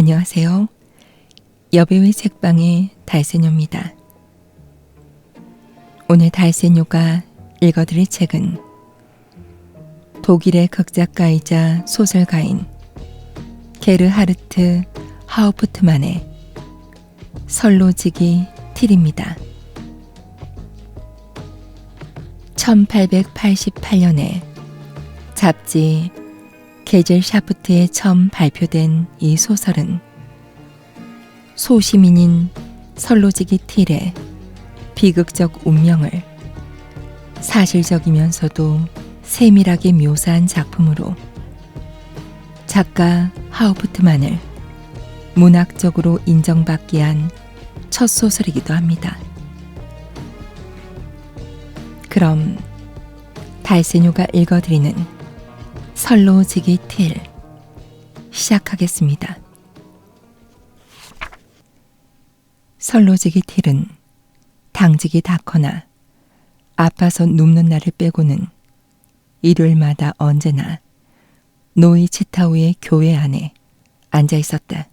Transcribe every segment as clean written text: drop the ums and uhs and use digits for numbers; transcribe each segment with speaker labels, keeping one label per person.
Speaker 1: 안녕하세요. 여배우의 책방의 달세뇨입니다. 오늘 달세뇨가 읽어드릴 책은 독일의 극작가이자 소설가인 게르하르트 하우프트만의 설로지기 틸입니다. 1888년에 잡지 게젤샤프트에 처음 발표된 이 소설은 소시민인 설로지기 틸의 비극적 운명을 사실적이면서도 세밀하게 묘사한 작품으로 작가 하우프트만을 문학적으로 인정받게 한 첫 소설이기도 합니다. 그럼 달세뇨가 읽어드리는 설로지기 틸 시작하겠습니다. 설로지기 틸은 당직이 닿거나 아파서 눕는 날을 빼고는 일요일마다 언제나 노이치타우의 교회 안에 앉아 있었다.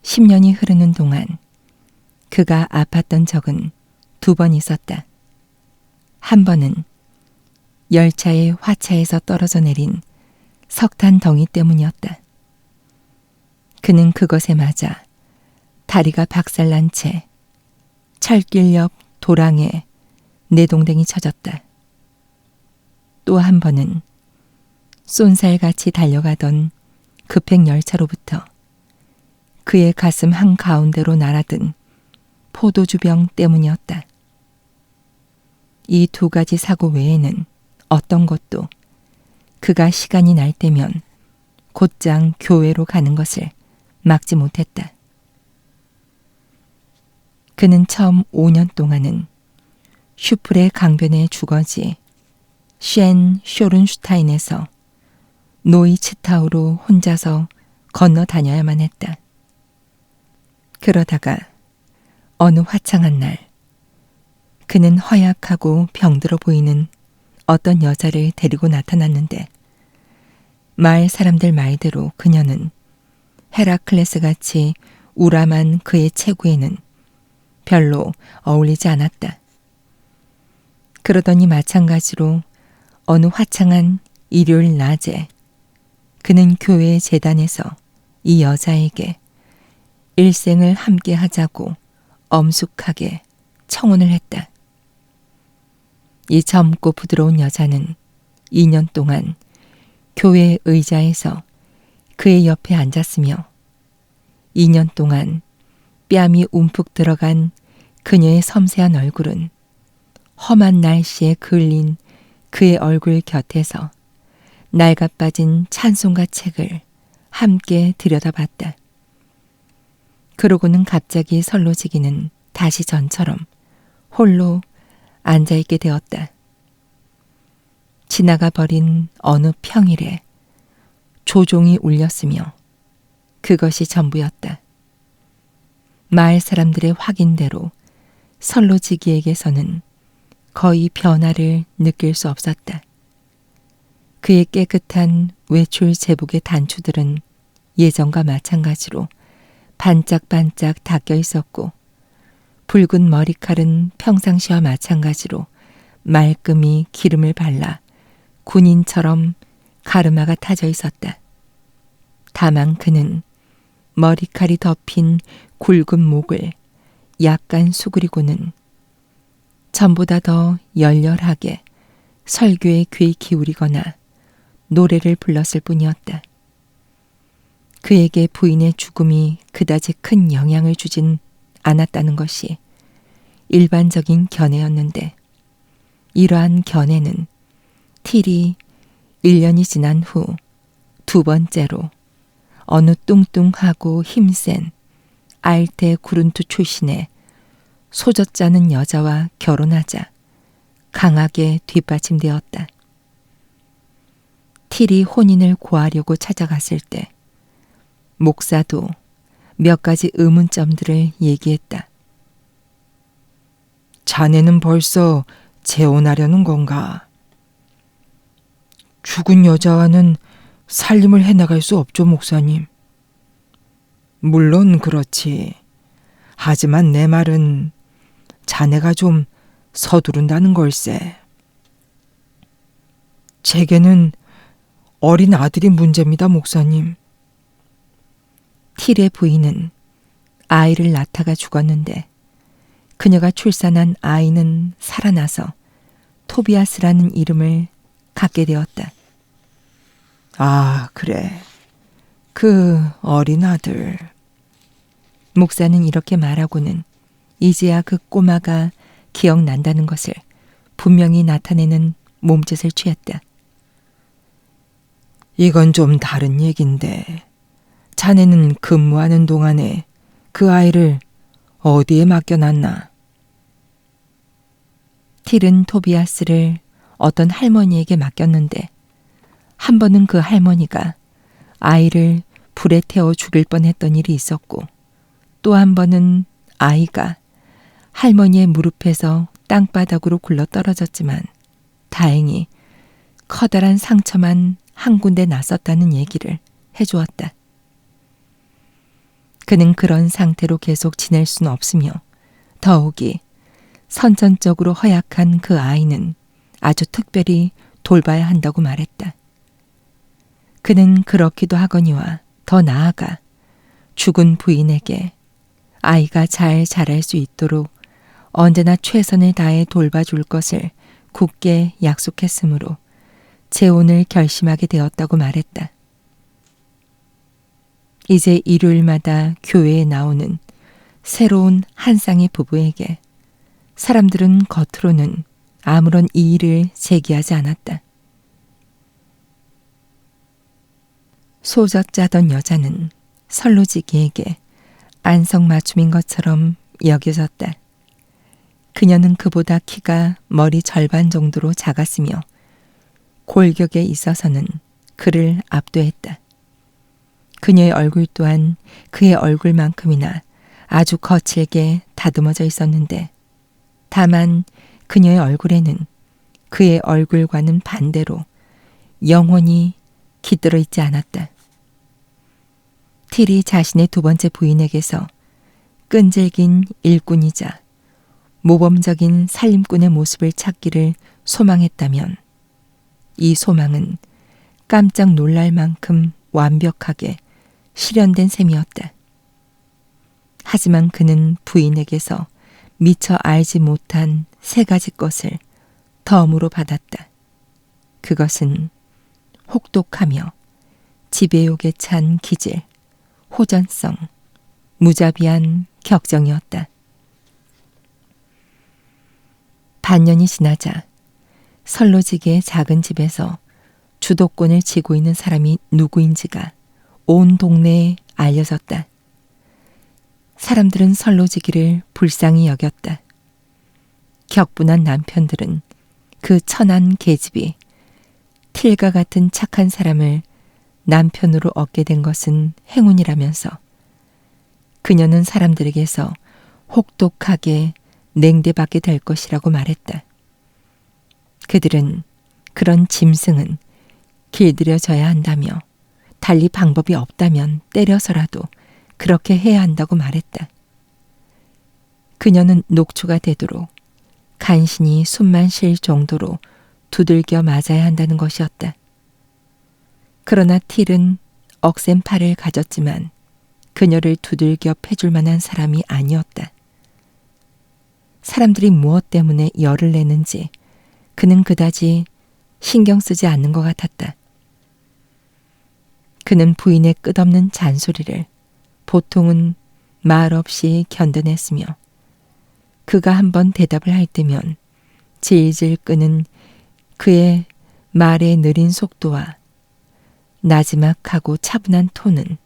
Speaker 1: 10년이 흐르는 동안 그가 아팠던 적은 2번 있었다. 한 번은 열차의 화차에서 떨어져 내린 석탄 덩이 때문이었다. 그는 그것에 맞아 다리가 박살난 채 철길 옆 도랑에 내동댕이 쳐졌다. 또 한 번은 쏜살같이 달려가던 급행 열차로부터 그의 가슴 한가운데로 날아든 포도주병 때문이었다. 이 2가지 사고 외에는 어떤 것도 그가 시간이 날 때면 곧장 교회로 가는 것을 막지 못했다. 그는 처음 5년 동안은 슈플의 강변의 주거지 쉔 쇼른슈타인에서 노이치타우로 혼자서 건너 다녀야만 했다. 그러다가 어느 화창한 날 그는 허약하고 병들어 보이는 어떤 여자를 데리고 나타났는데 마을 사람들 말대로 그녀는 헤라클레스같이 우람한 그의 체구에는 별로 어울리지 않았다. 그러더니 마찬가지로 어느 화창한 일요일 낮에 그는 교회의 제단에서 이 여자에게 일생을 함께 하자고 엄숙하게 청혼을 했다. 이 젊고 부드러운 여자는 2년 동안 교회 의자에서 그의 옆에 앉았으며 2년 동안 뺨이 움푹 들어간 그녀의 섬세한 얼굴은 험한 날씨에 그을린 그의 얼굴 곁에서 낡아빠진 찬송가 책을 함께 들여다봤다. 그러고는 갑자기 설로지기는 다시 전처럼 홀로 앉아있게 되었다. 지나가 버린 어느 평일에 조종이 울렸으며 그것이 전부였다. 마을 사람들의 확인대로 설로지기에게서는 거의 변화를 느낄 수 없었다. 그의 깨끗한 외출 제복의 단추들은 예전과 마찬가지로 반짝반짝 닦여 있었고 붉은 머리칼은 평상시와 마찬가지로 말끔히 기름을 발라 군인처럼 가르마가 타져 있었다. 다만 그는 머리칼이 덮인 굵은 목을 약간 수그리고는 전보다 더 열렬하게 설교에 귀 기울이거나 노래를 불렀을 뿐이었다. 그에게 부인의 죽음이 그다지 큰 영향을 주진 않았다는 것이 일반적인 견해였는데 이러한 견해는 틸이 1년이 지난 후 2번째로 어느 뚱뚱하고 힘센 알테 구룬투 출신의 소젖자는 여자와 결혼하자 강하게 뒷받침되었다. 틸이 혼인을 고하려고 찾아갔을 때 목사도 몇 가지 의문점들을 얘기했다. 자네는 벌써 재혼하려는 건가? 죽은 여자와는 살림을 해나갈 수 없죠, 목사님. 물론 그렇지. 하지만 내 말은 자네가 좀 서두른다는 걸세. 제게는 어린 아들이 문제입니다, 목사님. 틸의 부인은 아이를 낳다가 죽었는데 그녀가 출산한 아이는 살아나서 토비아스라는 이름을 갖게 되었다. 아, 그래. 그 어린 아들. 목사는 이렇게 말하고는 이제야 그 꼬마가 기억난다는 것을 분명히 나타내는 몸짓을 취했다. 이건 좀 다른 얘긴데 자네는 근무하는 동안에 그 아이를 어디에 맡겨놨나? 틸은 토비아스를 어떤 할머니에게 맡겼는데 한 번은 그 할머니가 아이를 불에 태워 죽일 뻔했던 일이 있었고 또 한 번은 아이가 할머니의 무릎에서 땅바닥으로 굴러 떨어졌지만 다행히 커다란 상처만 한 군데 났었다는 얘기를 해주었다. 그는 그런 상태로 계속 지낼 수는 없으며 더욱이 선천적으로 허약한 그 아이는 아주 특별히 돌봐야 한다고 말했다. 그는 그렇기도 하거니와 더 나아가 죽은 부인에게 아이가 잘 자랄 수 있도록 언제나 최선을 다해 돌봐줄 것을 굳게 약속했으므로 재혼을 결심하게 되었다고 말했다. 이제 일요일마다 교회에 나오는 새로운 한 쌍의 부부에게 사람들은 겉으로는 아무런 이의를 제기하지 않았다. 소젖자던 여자는 선로지기에게 안성맞춤인 것처럼 여겨졌다. 그녀는 그보다 키가 머리 절반 정도로 작았으며 골격에 있어서는 그를 압도했다. 그녀의 얼굴 또한 그의 얼굴만큼이나 아주 거칠게 다듬어져 있었는데 다만 그녀의 얼굴에는 그의 얼굴과는 반대로 영혼이 깃들어 있지 않았다. 틸이 자신의 두 번째 부인에게서 끈질긴 일꾼이자 모범적인 살림꾼의 모습을 찾기를 소망했다면 이 소망은 깜짝 놀랄 만큼 완벽하게 실현된 셈이었다. 하지만 그는 부인에게서 미처 알지 못한 세 가지 것을 덤으로 받았다. 그것은 혹독하며 지배욕에 찬 기질, 호전성, 무자비한 격정이었다. 반년이 지나자 선로지기의 작은 집에서 주도권을 쥐고 있는 사람이 누구인지가 온 동네에 알려졌다. 사람들은 선로지기를 불쌍히 여겼다. 격분한 남편들은 그 천한 계집이 틸과 같은 착한 사람을 남편으로 얻게 된 것은 행운이라면서 그녀는 사람들에게서 혹독하게 냉대받게 될 것이라고 말했다. 그들은 그런 짐승은 길들여져야 한다며 달리 방법이 없다면 때려서라도 그렇게 해야 한다고 말했다. 그녀는 녹초가 되도록 간신히 숨만 쉴 정도로 두들겨 맞아야 한다는 것이었다. 그러나 틸은 억센 팔을 가졌지만 그녀를 두들겨 패줄 만한 사람이 아니었다. 사람들이 무엇 때문에 열을 내는지 그는 그다지 신경 쓰지 않는 것 같았다. 그는 부인의 끝없는 잔소리를 보통은 말없이 견뎌냈으며 그가 한번 대답을 할 때면 질질 끄는 그의 말의 느린 속도와 나지막하고 차분한 톤은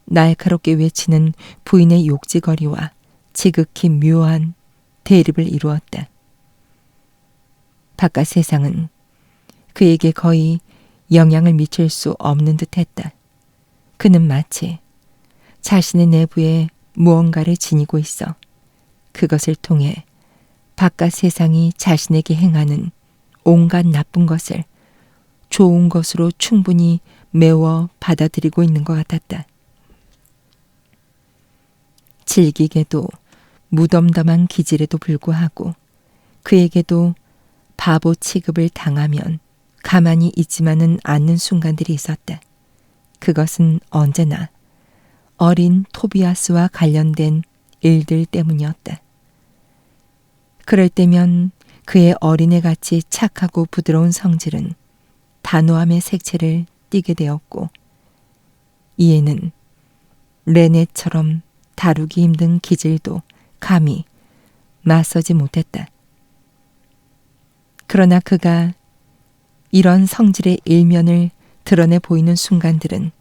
Speaker 1: 날카롭게 외치는 부인의 욕지거리와 지극히 묘한 대립을 이루었다. 바깥 세상은 그에게 거의 영향을 미칠 수 없는 듯했다. 그는 마치 자신의 내부에 무언가를 지니고 있어 그것을 통해 바깥 세상이 자신에게 행하는 온갖 나쁜 것을 좋은 것으로 충분히 메워 받아들이고 있는 것 같았다. 질기게도 무덤덤한 기질에도 불구하고 그에게도 바보 취급을 당하면 가만히 있지만은 않는 순간들이 있었다. 그것은 언제나 어린 토비아스와 관련된 일들 때문이었다. 그럴 때면 그의 어린애같이 착하고 부드러운 성질은 단호함의 색채를 띠게 되었고, 이에는 레네처럼 다루기 힘든 기질도 감히 맞서지 못했다. 그러나 그가 이런 성질의 일면을 드러내 보이는 순간들은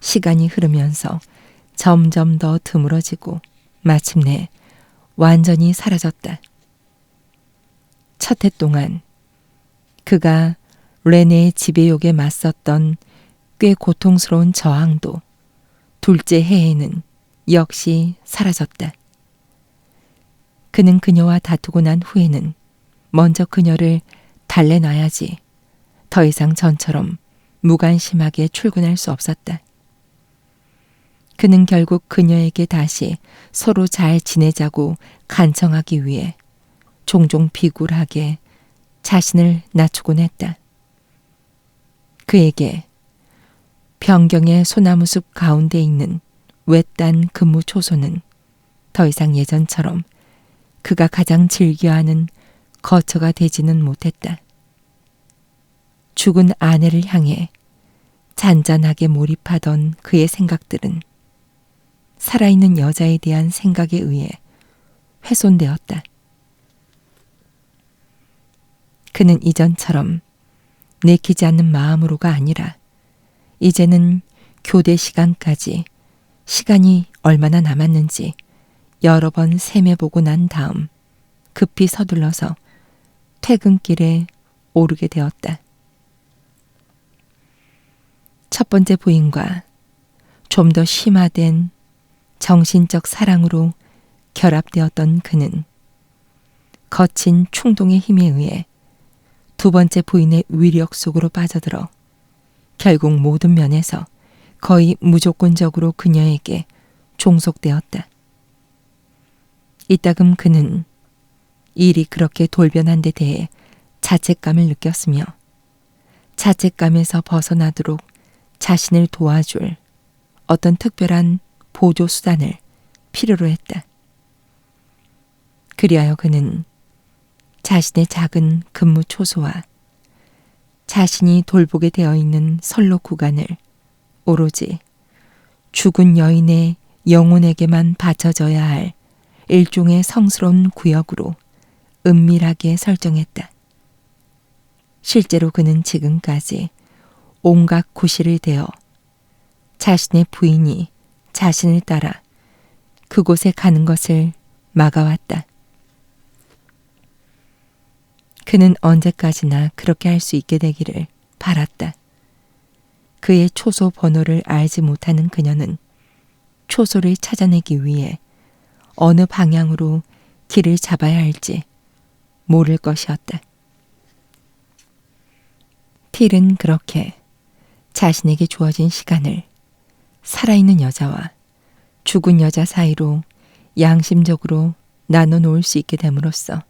Speaker 1: 시간이 흐르면서 점점 더 드물어지고 마침내 완전히 사라졌다. 첫 해 동안 그가 레네의 지배욕에 맞섰던 꽤 고통스러운 저항도 둘째 해에는 역시 사라졌다. 그는 그녀와 다투고 난 후에는 먼저 그녀를 달래놔야지 더 이상 전처럼 무관심하게 출근할 수 없었다. 그는 결국 그녀에게 다시 서로 잘 지내자고 간청하기 위해 종종 비굴하게 자신을 낮추곤 했다. 그에게 변경의 소나무숲 가운데 있는 외딴 근무 초소는 더 이상 예전처럼 그가 가장 즐겨하는 거처가 되지는 못했다. 죽은 아내를 향해 잔잔하게 몰입하던 그의 생각들은 살아있는 여자에 대한 생각에 의해 훼손되었다. 그는 이전처럼 내키지 않는 마음으로가 아니라 이제는 교대 시간까지 시간이 얼마나 남았는지 여러 번 셈해보고 난 다음 급히 서둘러서 퇴근길에 오르게 되었다. 첫 번째 부인과 좀 더 심화된 정신적 사랑으로 결합되었던 그는 거친 충동의 힘에 의해 두 번째 부인의 위력 속으로 빠져들어 결국 모든 면에서 거의 무조건적으로 그녀에게 종속되었다. 이따금 그는 일이 그렇게 돌변한 데 대해 자책감을 느꼈으며 자책감에서 벗어나도록 자신을 도와줄 어떤 특별한 보조 수단을 필요로 했다. 그리하여 그는 자신의 작은 근무 초소와 자신이 돌보게 되어 있는 선로 구간을 오로지 죽은 여인의 영혼에게만 바쳐져야 할 일종의 성스러운 구역으로 은밀하게 설정했다. 실제로 그는 지금까지 온갖 구실을 대어 자신의 부인이 자신을 따라 그곳에 가는 것을 막아왔다. 그는 언제까지나 그렇게 할 수 있게 되기를 바랐다. 그의 초소 번호를 알지 못하는 그녀는 초소를 찾아내기 위해 어느 방향으로 길을 잡아야 할지 모를 것이었다. 틸은 그렇게 자신에게 주어진 시간을 살아있는 여자와 죽은 여자 사이로 양심적으로 나눠 놓을 수 있게 됨으로써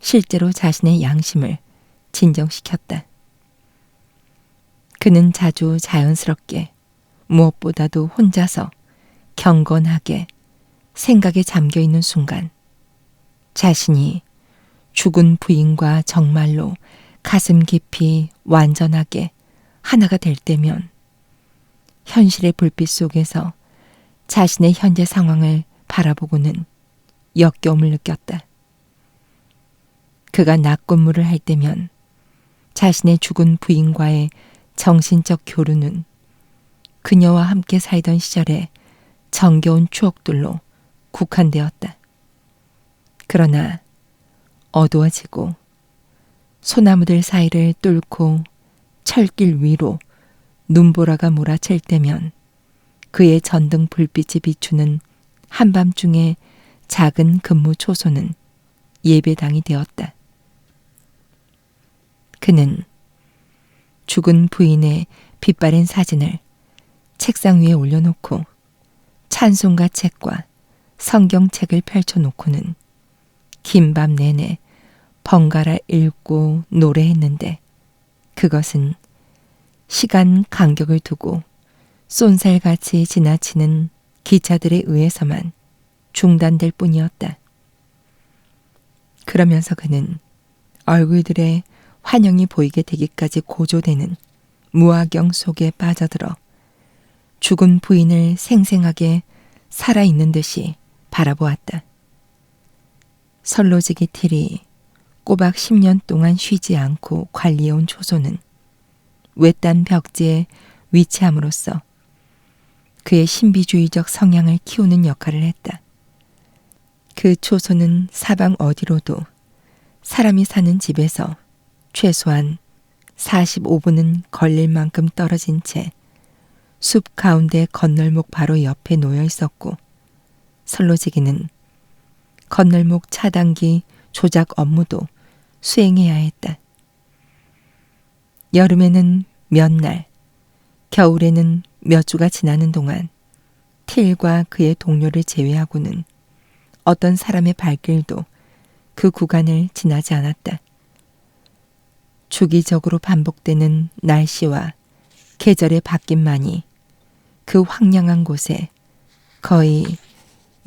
Speaker 1: 실제로 자신의 양심을 진정시켰다. 그는 자주 자연스럽게 무엇보다도 혼자서 경건하게 생각에 잠겨 있는 순간 자신이 죽은 부인과 정말로 가슴 깊이 완전하게 하나가 될 때면 현실의 불빛 속에서 자신의 현재 상황을 바라보고는 역겨움을 느꼈다. 그가 낮 근무를 할 때면 자신의 죽은 부인과의 정신적 교류는 그녀와 함께 살던 시절의 정겨운 추억들로 국한되었다. 그러나 어두워지고 소나무들 사이를 뚫고 철길 위로 눈보라가 몰아칠 때면 그의 전등 불빛이 비추는 한밤중의 작은 근무 초소는 예배당이 되었다. 그는 죽은 부인의 빛바랜 사진을 책상 위에 올려놓고 찬송가 책과 성경책을 펼쳐놓고는 긴 밤 내내 번갈아 읽고 노래했는데 그것은 시간 간격을 두고 쏜살같이 지나치는 기차들에 의해서만 중단될 뿐이었다. 그러면서 그는 얼굴들의 환영이 보이게 되기까지 고조되는 무화경 속에 빠져들어 죽은 부인을 생생하게 살아있는 듯이 바라보았다. 선로지기 틸이 꼬박 10년 동안 쉬지 않고 관리해온 초소는 외딴 벽지에 위치함으로써 그의 신비주의적 성향을 키우는 역할을 했다. 그 초소는 사방 어디로도 사람이 사는 집에서 최소한 45분은 걸릴 만큼 떨어진 채 숲 가운데 건널목 바로 옆에 놓여 있었고 선로지기는 건널목 차단기 조작 업무도 수행해야 했다. 여름에는 몇 날, 겨울에는 몇 주가 지나는 동안 틸과 그의 동료를 제외하고는 어떤 사람의 발길도 그 구간을 지나지 않았다. 주기적으로 반복되는 날씨와 계절의 바뀜만이 그 황량한 곳에 거의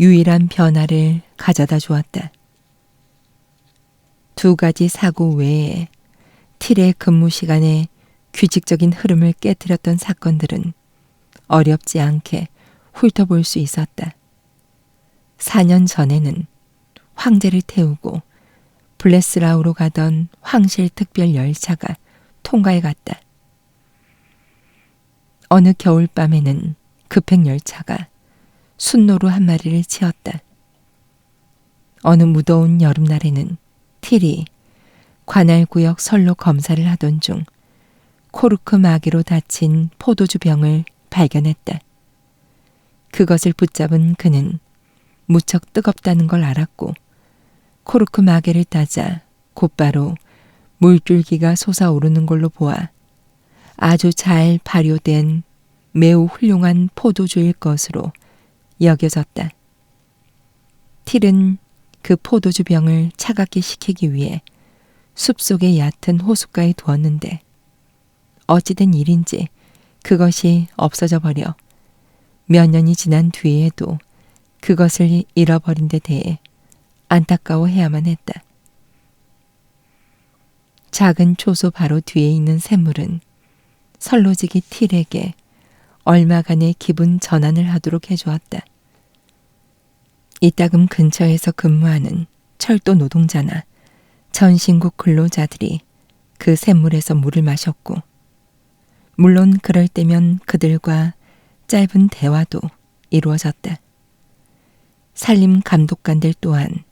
Speaker 1: 유일한 변화를 가져다 주었다. 두 가지 사고 외에 틸의 근무 시간에 규칙적인 흐름을 깨뜨렸던 사건들은 어렵지 않게 훑어볼 수 있었다. 4년 전에는 황제를 태우고 블레스라우로 가던 황실 특별 열차가 통과해 갔다. 어느 겨울밤에는 급행 열차가 순노루 한 마리를 치었다. 어느 무더운 여름날에는 틸이 관할구역 선로 검사를 하던 중 코르크 마개로 다친 포도주 병을 발견했다. 그것을 붙잡은 그는 무척 뜨겁다는 걸 알았고 코르크 마개를 따자 곧바로 물줄기가 솟아오르는 걸로 보아 아주 잘 발효된 매우 훌륭한 포도주일 것으로 여겨졌다. 틸은 그 포도주 병을 차갑게 식히기 위해 숲속의 얕은 호숫가에 두었는데 어찌된 일인지 그것이 없어져 버려 몇 년이 지난 뒤에도 그것을 잃어버린 데 대해 안타까워해야만 했다. 작은 초소 바로 뒤에 있는 샘물은 선로지기 틸에게 얼마간의 기분 전환을 하도록 해주었다. 이따금 근처에서 근무하는 철도 노동자나 전신국 근로자들이 그 샘물에서 물을 마셨고 물론 그럴 때면 그들과 짧은 대화도 이루어졌다. 산림 감독관들 또한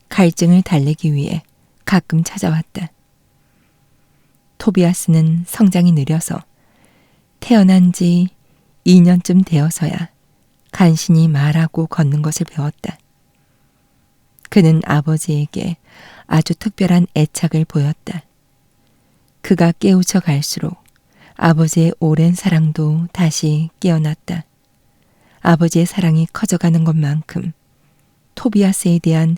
Speaker 1: 갈증을 달래기 위해 가끔 찾아왔다. 토비아스는 성장이 느려서 태어난 지 2년쯤 되어서야 간신히 말하고 걷는 것을 배웠다. 그는 아버지에게 아주 특별한 애착을 보였다. 그가 깨우쳐 갈수록 아버지의 오랜 사랑도 다시 깨어났다. 아버지의 사랑이 커져가는 것만큼 토비아스에 대한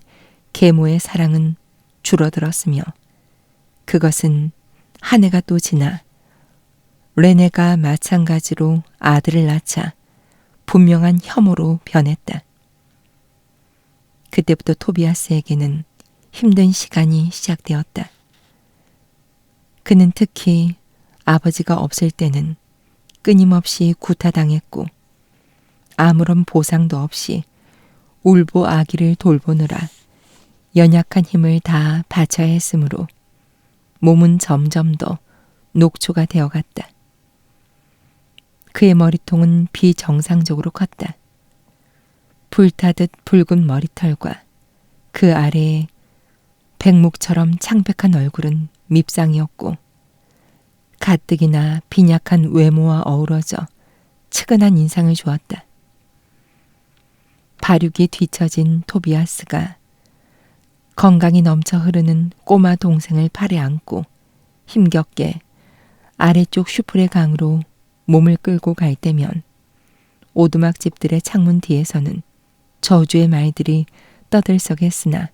Speaker 1: 계모의 사랑은 줄어들었으며 그것은 한 해가 또 지나 레네가 마찬가지로 아들을 낳자 분명한 혐오로 변했다. 그때부터 토비아스에게는 힘든 시간이 시작되었다. 그는 특히 아버지가 없을 때는 끊임없이 구타당했고 아무런 보상도 없이 울보 아기를 돌보느라 연약한 힘을 다 바쳐야 했으므로 몸은 점점 더 녹초가 되어갔다. 그의 머리통은 비정상적으로 컸다. 불타듯 붉은 머리털과 그 아래에 백목처럼 창백한 얼굴은 밉상이었고 가뜩이나 빈약한 외모와 어우러져 측은한 인상을 주었다. 발육이 뒤처진 토비아스가 건강이 넘쳐 흐르는 꼬마 동생을 팔에 안고 힘겹게 아래쪽 슈플의 강으로 몸을 끌고 갈 때면 오두막 집들의 창문 뒤에서는 저주의 말들이 떠들썩했으나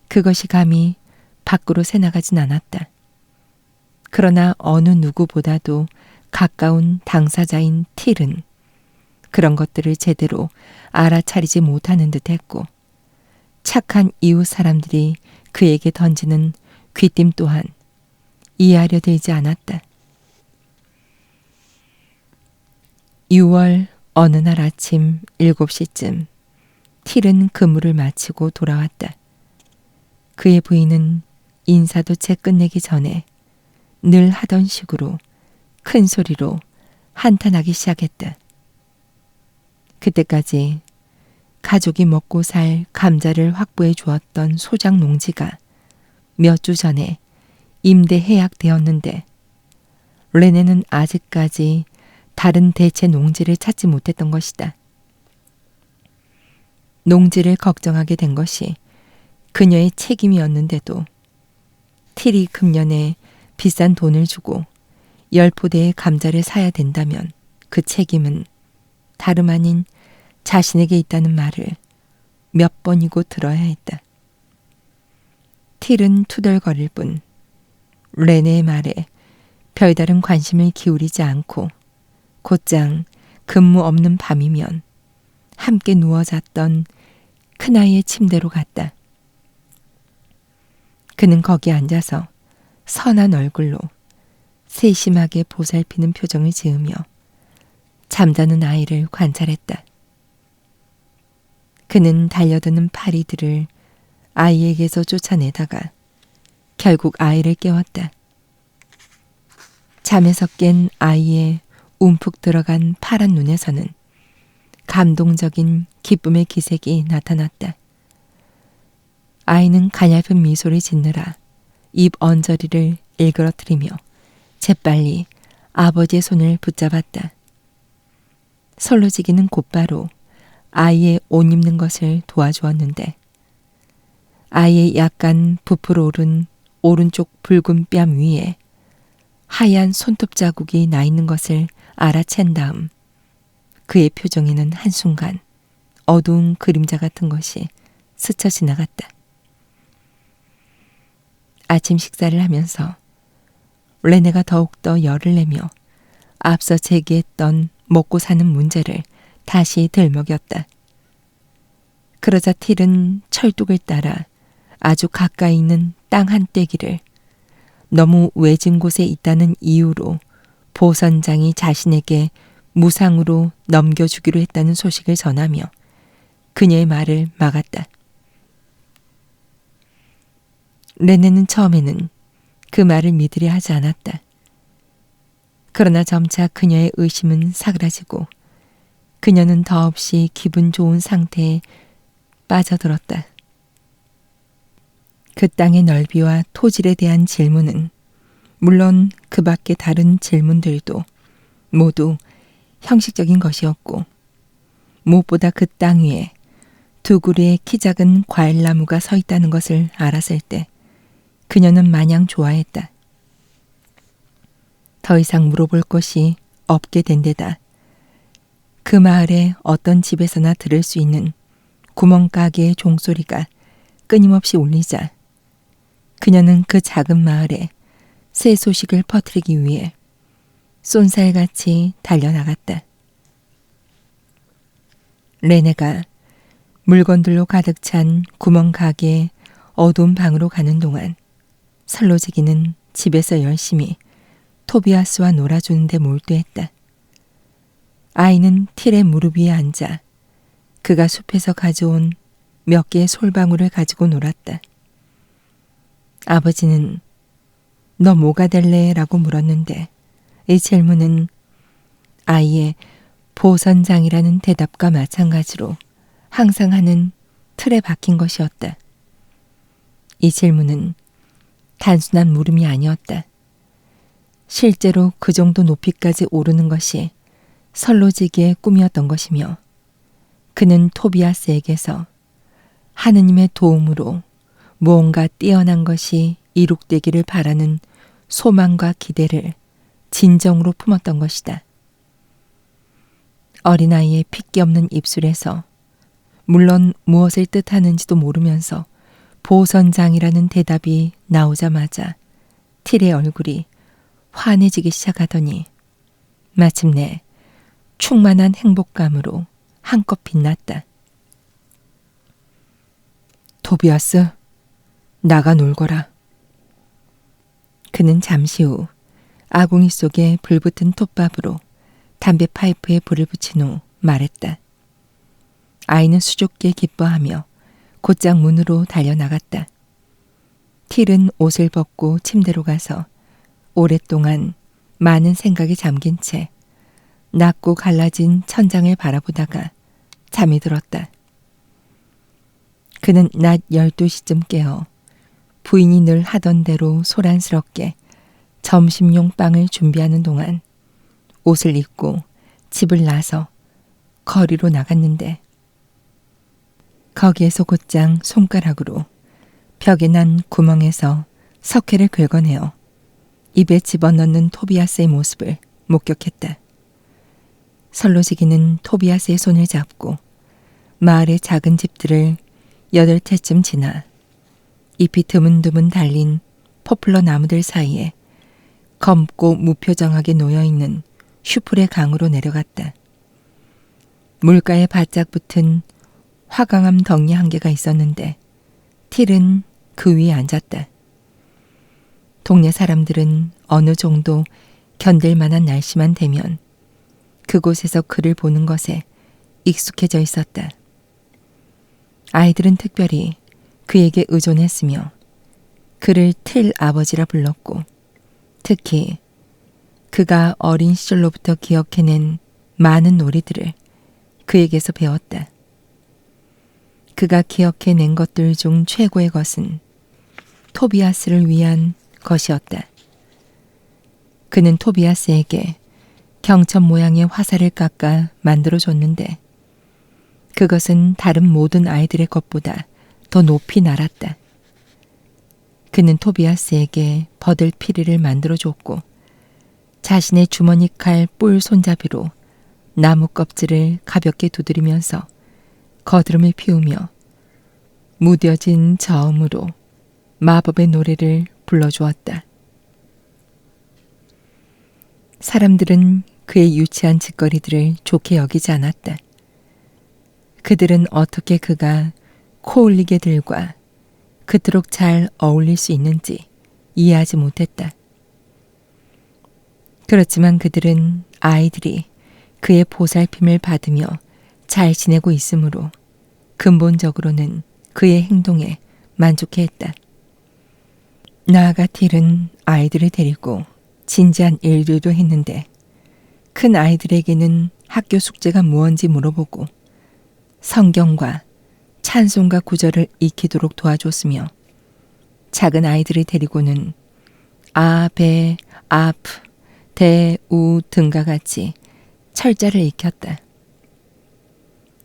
Speaker 1: 그것이 감히 밖으로 새나가진 않았다. 그러나 어느 누구보다도 가까운 당사자인 틸은 그런 것들을 제대로 알아차리지 못하는 듯했고 착한 이웃 사람들이 그에게 던지는 귀띔 또한 이해하려 들지 않았다. 6월 어느 날 아침 7시쯤 틸은 근무를 마치고 돌아왔다. 그의 부인은 인사도 채 끝내기 전에 늘 하던 식으로 큰 소리로 한탄하기 시작했다. 그때까지 가족이 먹고 살 감자를 확보해 주었던 소작 농지가 몇 주 전에 임대 해약되었는데 레네는 아직까지 다른 대체 농지를 찾지 못했던 것이다. 농지를 걱정하게 된 것이 그녀의 책임이었는데도 틸이 금년에 비싼 돈을 주고 10포대의 감자를 사야 된다면 그 책임은 다름 아닌 자신에게 있다는 말을 몇 번이고 들어야 했다. 틸은 투덜거릴 뿐 레네의 말에 별다른 관심을 기울이지 않고 곧장 근무 없는 밤이면 함께 누워 잤던 큰아이의 침대로 갔다. 그는 거기 앉아서 선한 얼굴로 세심하게 보살피는 표정을 지으며 잠자는 아이를 관찰했다. 그는 달려드는 파리들을 아이에게서 쫓아내다가 결국 아이를 깨웠다. 잠에서 깬 아이의 움푹 들어간 파란 눈에서는 감동적인 기쁨의 기색이 나타났다. 아이는 가냘픈 미소를 짓느라 입 언저리를 일그러뜨리며 재빨리 아버지의 손을 붙잡았다. 설로지기는 곧바로 아이의 옷 입는 것을 도와주었는데 아이의 약간 부풀어 오른 오른쪽 붉은 뺨 위에 하얀 손톱 자국이 나 있는 것을 알아챈 다음 그의 표정에는 한순간 어두운 그림자 같은 것이 스쳐 지나갔다. 아침 식사를 하면서 레네가 더욱더 열을 내며 앞서 제기했던 먹고 사는 문제를 다시 들먹였다. 그러자 틸은 철뚝을 따라 아주 가까이 있는 땅 한 떼기를 너무 외진 곳에 있다는 이유로 보선장이 자신에게 무상으로 넘겨주기로 했다는 소식을 전하며 그녀의 말을 막았다. 레네는 처음에는 그 말을 믿으려 하지 않았다. 그러나 점차 그녀의 의심은 사그라지고 그녀는 더없이 기분 좋은 상태에 빠져들었다. 그 땅의 넓이와 토질에 대한 질문은 물론 그 밖의 다른 질문들도 모두 형식적인 것이었고 무엇보다 그 땅 위에 두 그루의 키 작은 과일나무가 서 있다는 것을 알았을 때 그녀는 마냥 좋아했다. 더 이상 물어볼 것이 없게 된 데다 그 마을의 어떤 집에서나 들을 수 있는 구멍가게의 종소리가 끊임없이 울리자 그녀는 그 작은 마을에 새 소식을 퍼뜨리기 위해 쏜살같이 달려나갔다. 레네가 물건들로 가득 찬 구멍가게의 어두운 방으로 가는 동안 설로지기는 집에서 열심히 토비아스와 놀아주는 데 몰두했다. 아이는 틸의 무릎 위에 앉아 그가 숲에서 가져온 몇 개의 솔방울을 가지고 놀았다. 아버지는 너 뭐가 될래? 라고 물었는데 이 질문은 아이의 보선장이라는 대답과 마찬가지로 항상 하는 틀에 박힌 것이었다. 이 질문은 단순한 물음이 아니었다. 실제로 그 정도 높이까지 오르는 것이 설로지기의 꿈이었던 것이며 그는 토비아스에게서 하느님의 도움으로 무언가 뛰어난 것이 이룩되기를 바라는 소망과 기대를 진정으로 품었던 것이다. 어린아이의 핏기 없는 입술에서 물론 무엇을 뜻하는지도 모르면서 보선장이라는 대답이 나오자마자 틸의 얼굴이 환해지기 시작하더니 마침내 충만한 행복감으로 한껏 빛났다. 토비아스, 나가 놀거라. 그는 잠시 후 아궁이 속에 불붙은 톱밥으로 담배 파이프에 불을 붙인 후 말했다. 아이는 수줍게 기뻐하며 곧장 문으로 달려나갔다. 틸은 옷을 벗고 침대로 가서 오랫동안 많은 생각에 잠긴 채 낮고 갈라진 천장을 바라보다가 잠이 들었다. 그는 낮 12시쯤 깨어 부인이 늘 하던 대로 소란스럽게 점심용 빵을 준비하는 동안 옷을 입고 집을 나서 거리로 나갔는데 거기에서 곧장 손가락으로 벽에 난 구멍에서 석회를 긁어내어 입에 집어넣는 토비아스의 모습을 목격했다. 설로지기는 토비아스의 손을 잡고 마을의 작은 집들을 8채쯤 지나 잎이 드문드문 달린 포플러 나무들 사이에 검고 무표정하게 놓여있는 슈플의 강으로 내려갔다. 물가에 바짝 붙은 화강암 덩이 한 개가 있었는데 틸은 그 위에 앉았다. 동네 사람들은 어느 정도 견딜 만한 날씨만 되면 그곳에서 그를 보는 것에 익숙해져 있었다. 아이들은 특별히 그에게 의존했으며 그를 틸 아버지라 불렀고 특히 그가 어린 시절로부터 기억해낸 많은 놀이들을 그에게서 배웠다. 그가 기억해낸 것들 중 최고의 것은 토비아스를 위한 것이었다. 그는 토비아스에게 경첩 모양의 화살을 깎아 만들어줬는데 그것은 다른 모든 아이들의 것보다 더 높이 날았다. 그는 토비아스에게 버들 피리를 만들어줬고 자신의 주머니 칼 뿔 손잡이로 나무 껍질을 가볍게 두드리면서 거드름을 피우며 무뎌진 저음으로 마법의 노래를 불러주었다. 사람들은 그의 유치한 짓거리들을 좋게 여기지 않았다. 그들은 어떻게 그가 코올리게들과 그토록 잘 어울릴 수 있는지 이해하지 못했다. 그렇지만 그들은 아이들이 그의 보살핌을 받으며 잘 지내고 있으므로 근본적으로는 그의 행동에 만족해했다. 나아가 틸은 아이들을 데리고 진지한 일들도 했는데 큰 아이들에게는 학교 숙제가 무언지 물어보고 성경과 찬송가 구절을 익히도록 도와줬으며 작은 아이들을 데리고는 아, 배, 아프, 대, 우 등과 같이 철자를 익혔다.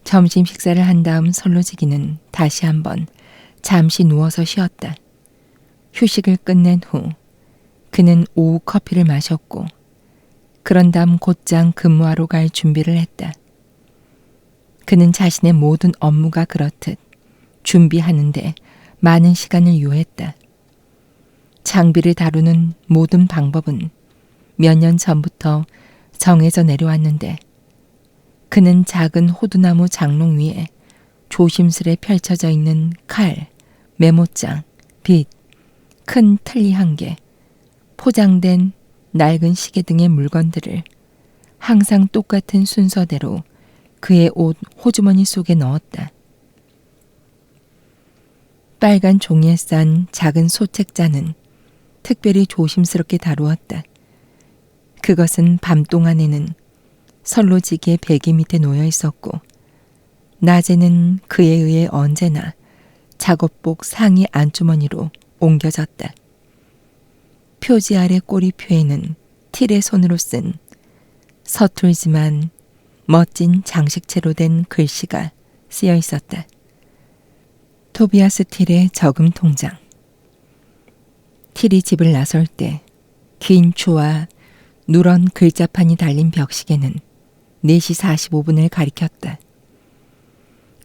Speaker 1: 점심 식사를 한 다음 설로지기는 다시 한번 잠시 누워서 쉬었다. 휴식을 끝낸 후 그는 오후 커피를 마셨고 그런 다음 곧장 근무하러 갈 준비를 했다. 그는 자신의 모든 업무가 그렇듯 준비하는데 많은 시간을 요했다. 장비를 다루는 모든 방법은 몇 년 전부터 정해져 내려왔는데 그는 작은 호두나무 장롱 위에 조심스레 펼쳐져 있는 칼, 메모장, 빗, 큰 틀니 한 개, 포장된 낡은 시계 등의 물건들을 항상 똑같은 순서대로 그의 옷 호주머니 속에 넣었다. 빨간 종이에 싼 작은 소책자는 특별히 조심스럽게 다루었다. 그것은 밤 동안에는 선로지기의 베개 밑에 놓여 있었고 낮에는 그에 의해 언제나 작업복 상의 안주머니로 옮겨졌다. 표지 아래 꼬리표에는 틸의 손으로 쓴 서툴지만 멋진 장식체로 된 글씨가 쓰여 있었다. 토비아스 틸의 저금 통장. 틸이 집을 나설 때 긴 추와 누런 글자판이 달린 벽시계는 4시 45분을 가리켰다.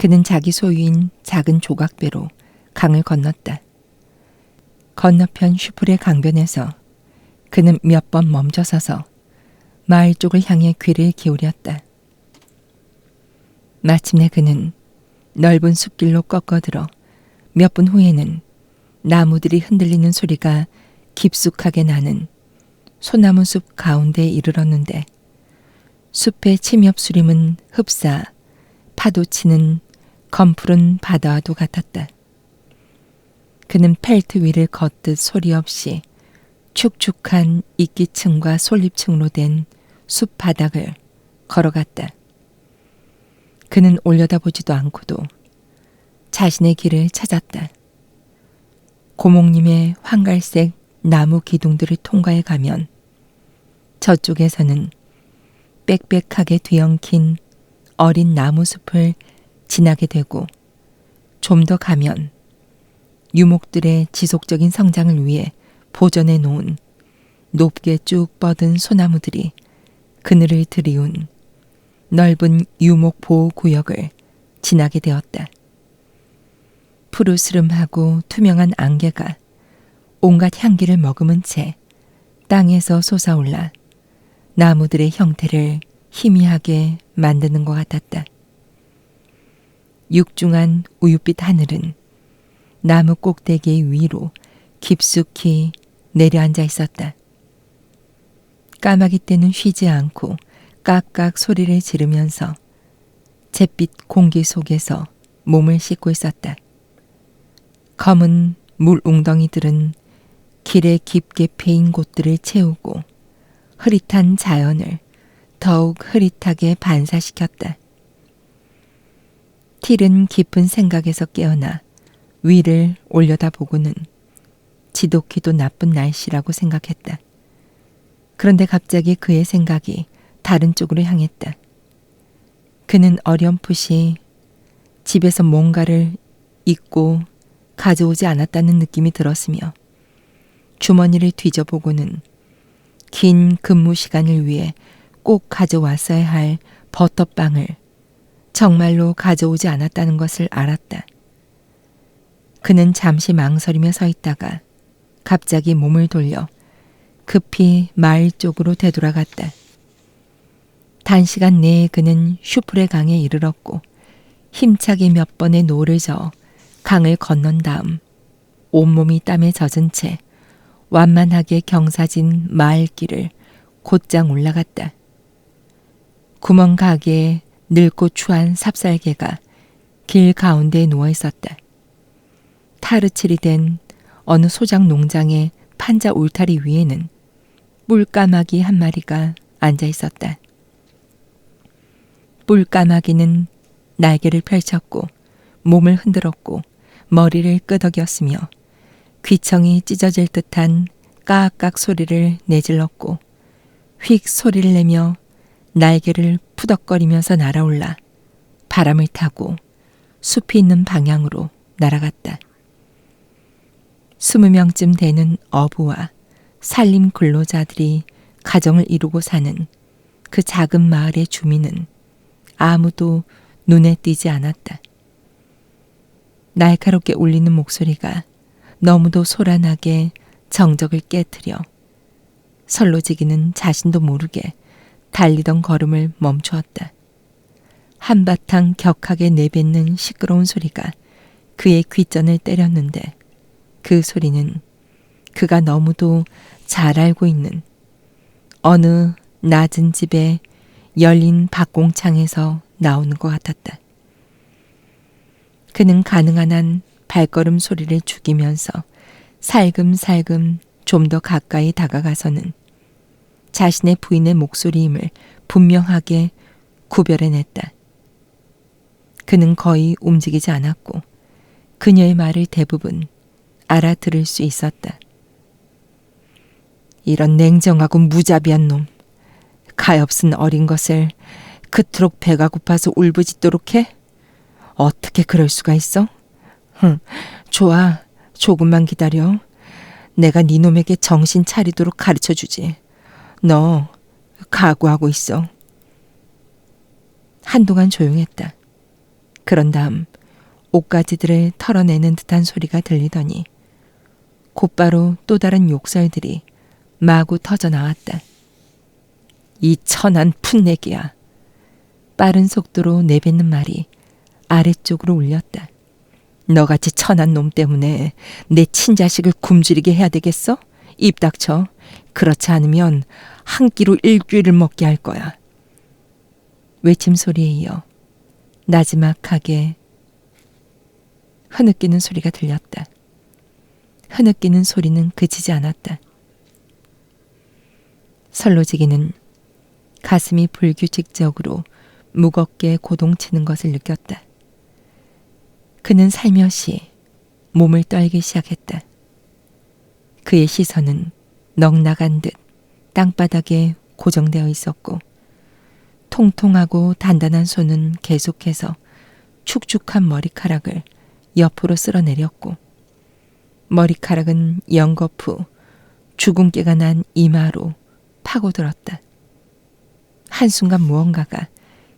Speaker 1: 그는 자기 소유인 작은 조각배로 강을 건넜다. 건너편 슈플의 강변에서 그는 몇 번 멈춰서서 마을 쪽을 향해 귀를 기울였다. 마침내 그는 넓은 숲길로 꺾어들어 몇 분 후에는 나무들이 흔들리는 소리가 깊숙하게 나는 소나무 숲 가운데에 이르렀는데 숲의 침엽수림은 흡사 파도치는 검푸른 바다와도 같았다. 그는 펠트 위를 걷듯 소리 없이 축축한 이끼층과 솔잎층으로 된 숲 바닥을 걸어갔다. 그는 올려다보지도 않고도 자신의 길을 찾았다. 고목님의 황갈색 나무 기둥들을 통과해 가면 저쪽에서는 빽빽하게 뒤엉킨 어린 나무 숲을 지나게 되고 좀 더 가면 유목들의 지속적인 성장을 위해 보존해 놓은 높게 쭉 뻗은 소나무들이 그늘을 들이운 넓은 유목 보호구역을 지나게 되었다. 푸르스름하고 투명한 안개가 온갖 향기를 머금은 채 땅에서 솟아올라 나무들의 형태를 희미하게 만드는 것 같았다. 육중한 우윳빛 하늘은 나무 꼭대기 위로 깊숙이 내려앉아 있었다. 까마귀 떼는 쉬지 않고 깍깍 소리를 지르면서 잿빛 공기 속에서 몸을 씻고 있었다. 검은 물 웅덩이들은 길에 깊게 패인 곳들을 채우고 흐릿한 자연을 더욱 흐릿하게 반사시켰다. 틸은 깊은 생각에서 깨어나 위를 올려다보고는 지독히도 나쁜 날씨라고 생각했다. 그런데 갑자기 그의 생각이 다른 쪽으로 향했다. 그는 어렴풋이 집에서 뭔가를 잊고 가져오지 않았다는 느낌이 들었으며 주머니를 뒤져보고는 긴 근무 시간을 위해 꼭 가져왔어야 할 버터빵을 정말로 가져오지 않았다는 것을 알았다. 그는 잠시 망설이며 서 있다가 갑자기 몸을 돌려 급히 마을 쪽으로 되돌아갔다. 단시간 내에 그는 슈프레 강에 이르렀고 힘차게 몇 번의 노를 저어 강을 건넌 다음 온몸이 땀에 젖은 채 완만하게 경사진 마을길을 곧장 올라갔다. 구멍 가게에 늙고 추한 삽살개가 길 가운데에 누워 있었다. 타르칠이 된 어느 소작 농장의 판자 울타리 위에는 뿔까마귀 한 마리가 앉아 있었다. 뿔까마귀는 날개를 펼쳤고 몸을 흔들었고 머리를 끄덕였으며 귀청이 찢어질 듯한 까악깍 소리를 내질렀고 휙 소리를 내며 날개를 푸덕거리면서 날아올라 바람을 타고 숲이 있는 방향으로 날아갔다. 20명쯤 되는 어부와 산림 근로자들이 가정을 이루고 사는 그 작은 마을의 주민은 아무도 눈에 띄지 않았다. 날카롭게 울리는 목소리가 너무도 소란하게 정적을 깨트려 설로지기는 자신도 모르게 달리던 걸음을 멈추었다. 한바탕 격하게 내뱉는 시끄러운 소리가 그의 귓전을 때렸는데 그 소리는 그가 너무도 잘 알고 있는 어느 낮은 집의 열린 박공창에서 나오는 것 같았다. 그는 가능한 한 발걸음 소리를 죽이면서 살금살금 좀 더 가까이 다가가서는 자신의 부인의 목소리임을 분명하게 구별해냈다. 그는 거의 움직이지 않았고 그녀의 말을 대부분 알아들을 수 있었다. 이런 냉정하고 무자비한 놈, 가엾은 어린 것을 그토록 배가 고파서 울부짖도록 해? 어떻게 그럴 수가 있어? 좋아, 조금만 기다려. 내가 네 놈에게 정신 차리도록 가르쳐주지. 너 각오하고 있어. 한동안 조용했다. 그런 다음 옷가지들을 털어내는 듯한 소리가 들리더니 곧바로 또 다른 욕설들이 마구 터져 나왔다. 이 천한 풋내기야. 빠른 속도로 내뱉는 말이 아래쪽으로 울렸다. 너같이 천한 놈 때문에 내 친자식을 굶주리게 해야 되겠어? 입 닥쳐. 그렇지 않으면 한 끼로 일귀를 먹게 할 거야. 외침 소리에 이어 나지막하게 흐느끼는 소리가 들렸다. 흐느끼는 소리는 그치지 않았다. 설로지기는 가슴이 불규칙적으로 무겁게 고동치는 것을 느꼈다. 그는 살며시 몸을 떨기 시작했다. 그의 시선은 넉나간 듯 땅바닥에 고정되어 있었고 통통하고 단단한 손은 계속해서 축축한 머리카락을 옆으로 쓸어내렸고 머리카락은 연거푸 주근깨가 난 이마로 파고들었다. 한순간 무언가가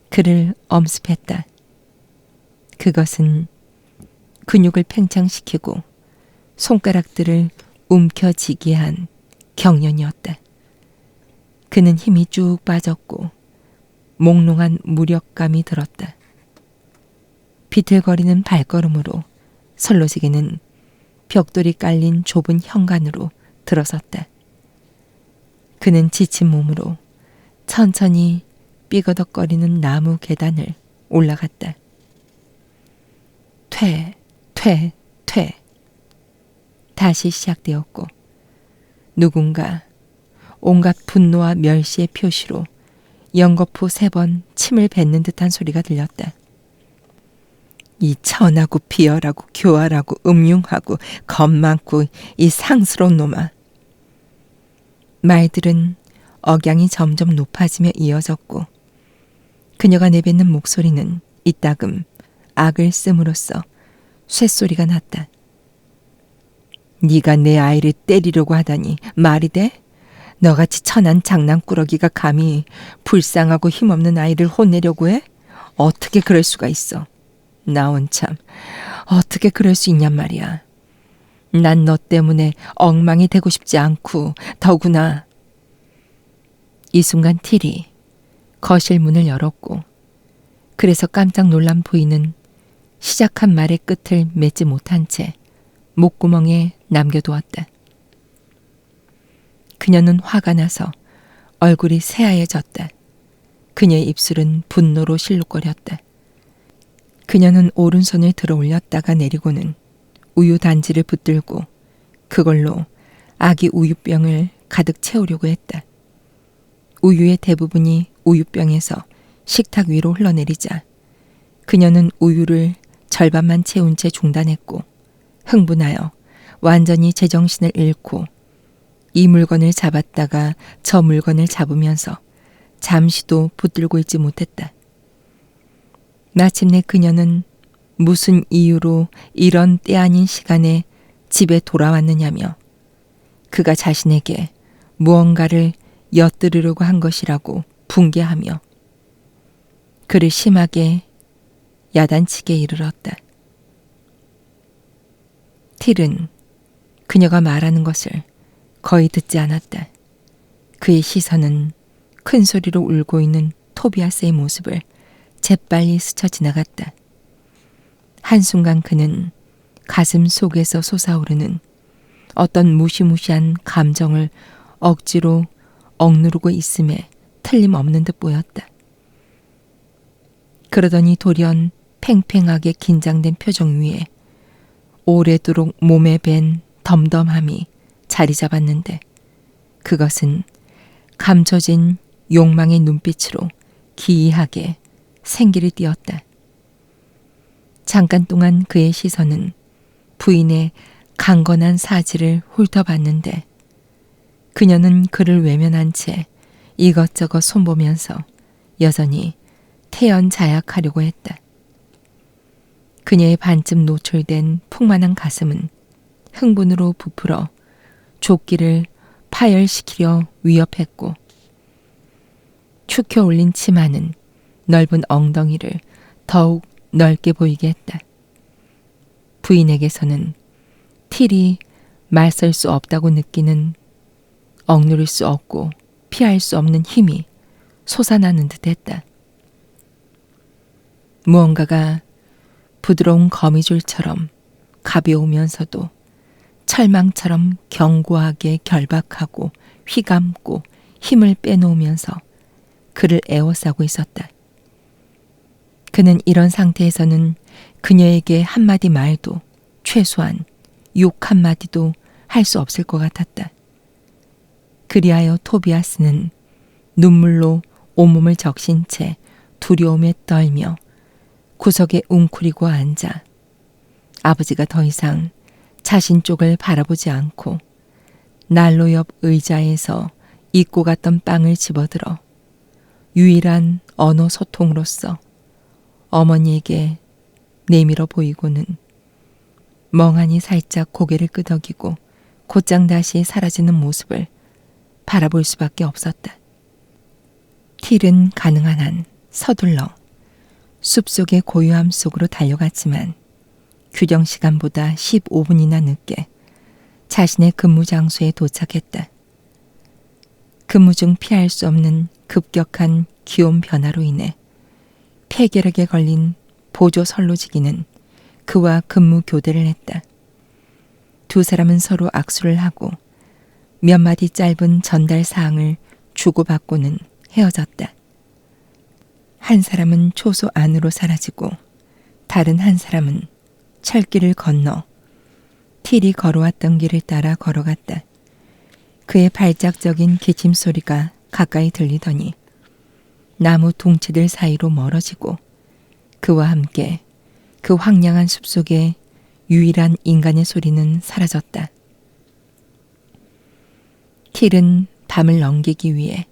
Speaker 1: 그를 엄습했다. 그것은 근육을 팽창시키고 손가락들을 움켜쥐게 한 경련이었다. 그는 힘이 쭉 빠졌고 몽롱한 무력감이 들었다. 비틀거리는 발걸음으로 설로지기는 벽돌이 깔린 좁은 현관으로 들어섰다. 그는 지친 몸으로 천천히 삐거덕거리는 나무 계단을 올라갔다. 퇴. 다시 시작되었고 누군가 온갖 분노와 멸시의 표시로 연거푸 3번 침을 뱉는 듯한 소리가 들렸다. 이 천하고 비열하고 교활하고 음흉하고 겁 많고 이 상스러운 놈아. 말들은 억양이 점점 높아지며 이어졌고 그녀가 내뱉는 목소리는 이따금 악을 쓰므로써 쇳소리가 났다. 네가 내 아이를 때리려고 하다니 말이 돼? 너같이 천한 장난꾸러기가 감히 불쌍하고 힘없는 아이를 혼내려고 해? 어떻게 그럴 수가 있어? 나 원참 어떻게 그럴 수 있냔 말이야. 난 너 때문에 엉망이 되고 싶지 않고 더구나. 이 순간 틸이 거실 문을 열었고 그래서 깜짝 놀란 부인은 시작한 말의 끝을 맺지 못한 채 목구멍에 남겨두었다. 그녀는 화가 나서 얼굴이 새하얘졌다. 그녀의 입술은 분노로 실룩거렸다. 그녀는 오른손을 들어 올렸다가 내리고는 우유 단지를 붙들고 그걸로 아기 우유병을 가득 채우려고 했다. 우유의 대부분이 우유병에서 식탁 위로 흘러내리자 그녀는 우유를 절반만 채운 채 중단했고 흥분하여 완전히 제정신을 잃고 이 물건을 잡았다가 저 물건을 잡으면서 잠시도 붙들고 있지 못했다. 마침내 그녀는 무슨 이유로 이런 때 아닌 시간에 집에 돌아왔느냐며 그가 자신에게 무언가를 엿들으려고 한 것이라고 붕괴하며 그를 심하게 야단치게 이르렀다. 틸은 그녀가 말하는 것을 거의 듣지 않았다. 그의 시선은 큰 소리로 울고 있는 토비아스의 모습을 재빨리 스쳐 지나갔다. 한순간 그는 가슴 속에서 솟아오르는 어떤 무시무시한 감정을 억지로 억누르고 있음에 틀림없는 듯 보였다. 그러더니 돌연 팽팽하게 긴장된 표정 위에 오래도록 몸에 밴 덤덤함이 자리 잡았는데 그것은 감춰진 욕망의 눈빛으로 기이하게 생기를 띄었다. 잠깐 동안 그의 시선은 부인의 강건한 사지를 훑어봤는데 그녀는 그를 외면한 채 이것저것 손보면서 여전히 태연자약하려고 했다. 그녀의 반쯤 노출된 풍만한 가슴은 흥분으로 부풀어 조끼를 파열시키려 위협했고 축혀 올린 치마는 넓은 엉덩이를 더욱 넓게 보이게 했다. 부인에게서는 틸이 맞설 수 없다고 느끼는 억누를 수 없고 피할 수 없는 힘이 솟아나는 듯 했다. 무언가가 부드러운 거미줄처럼 가벼우면서도 철망처럼 견고하게 결박하고 휘감고 힘을 빼놓으면서 그를 에워싸고 있었다. 그는 이런 상태에서는 그녀에게 한마디 말도 최소한 욕 한마디도 할 수 없을 것 같았다. 그리하여 토비아스는 눈물로 온몸을 적신 채 두려움에 떨며 구석에 웅크리고 앉아 아버지가 더 이상 자신 쪽을 바라보지 않고 난로 옆 의자에서 잊고 갔던 빵을 집어들어 유일한 언어 소통으로서 어머니에게 내밀어 보이고는 멍하니 살짝 고개를 끄덕이고 곧장 다시 사라지는 모습을 바라볼 수밖에 없었다. 틸은 가능한 한 서둘러 숲속의 고요함 속으로 달려갔지만 규정 시간보다 15분이나 늦게 자신의 근무 장소에 도착했다. 근무 중 피할 수 없는 급격한 기온 변화로 인해 폐결핵에 걸린 보조 선로지기는 그와 근무 교대를 했다. 두 사람은 서로 악수를 하고 몇 마디 짧은 전달 사항을 주고받고는 헤어졌다. 한 사람은 초소 안으로 사라지고 다른 한 사람은 철길을 건너 틸이 걸어왔던 길을 따라 걸어갔다. 그의 발작적인 기침 소리가 가까이 들리더니 나무 둥치들 사이로 멀어지고 그와 함께 그 황량한 숲속의 유일한 인간의 소리는 사라졌다. 틸은 밤을 넘기기 위해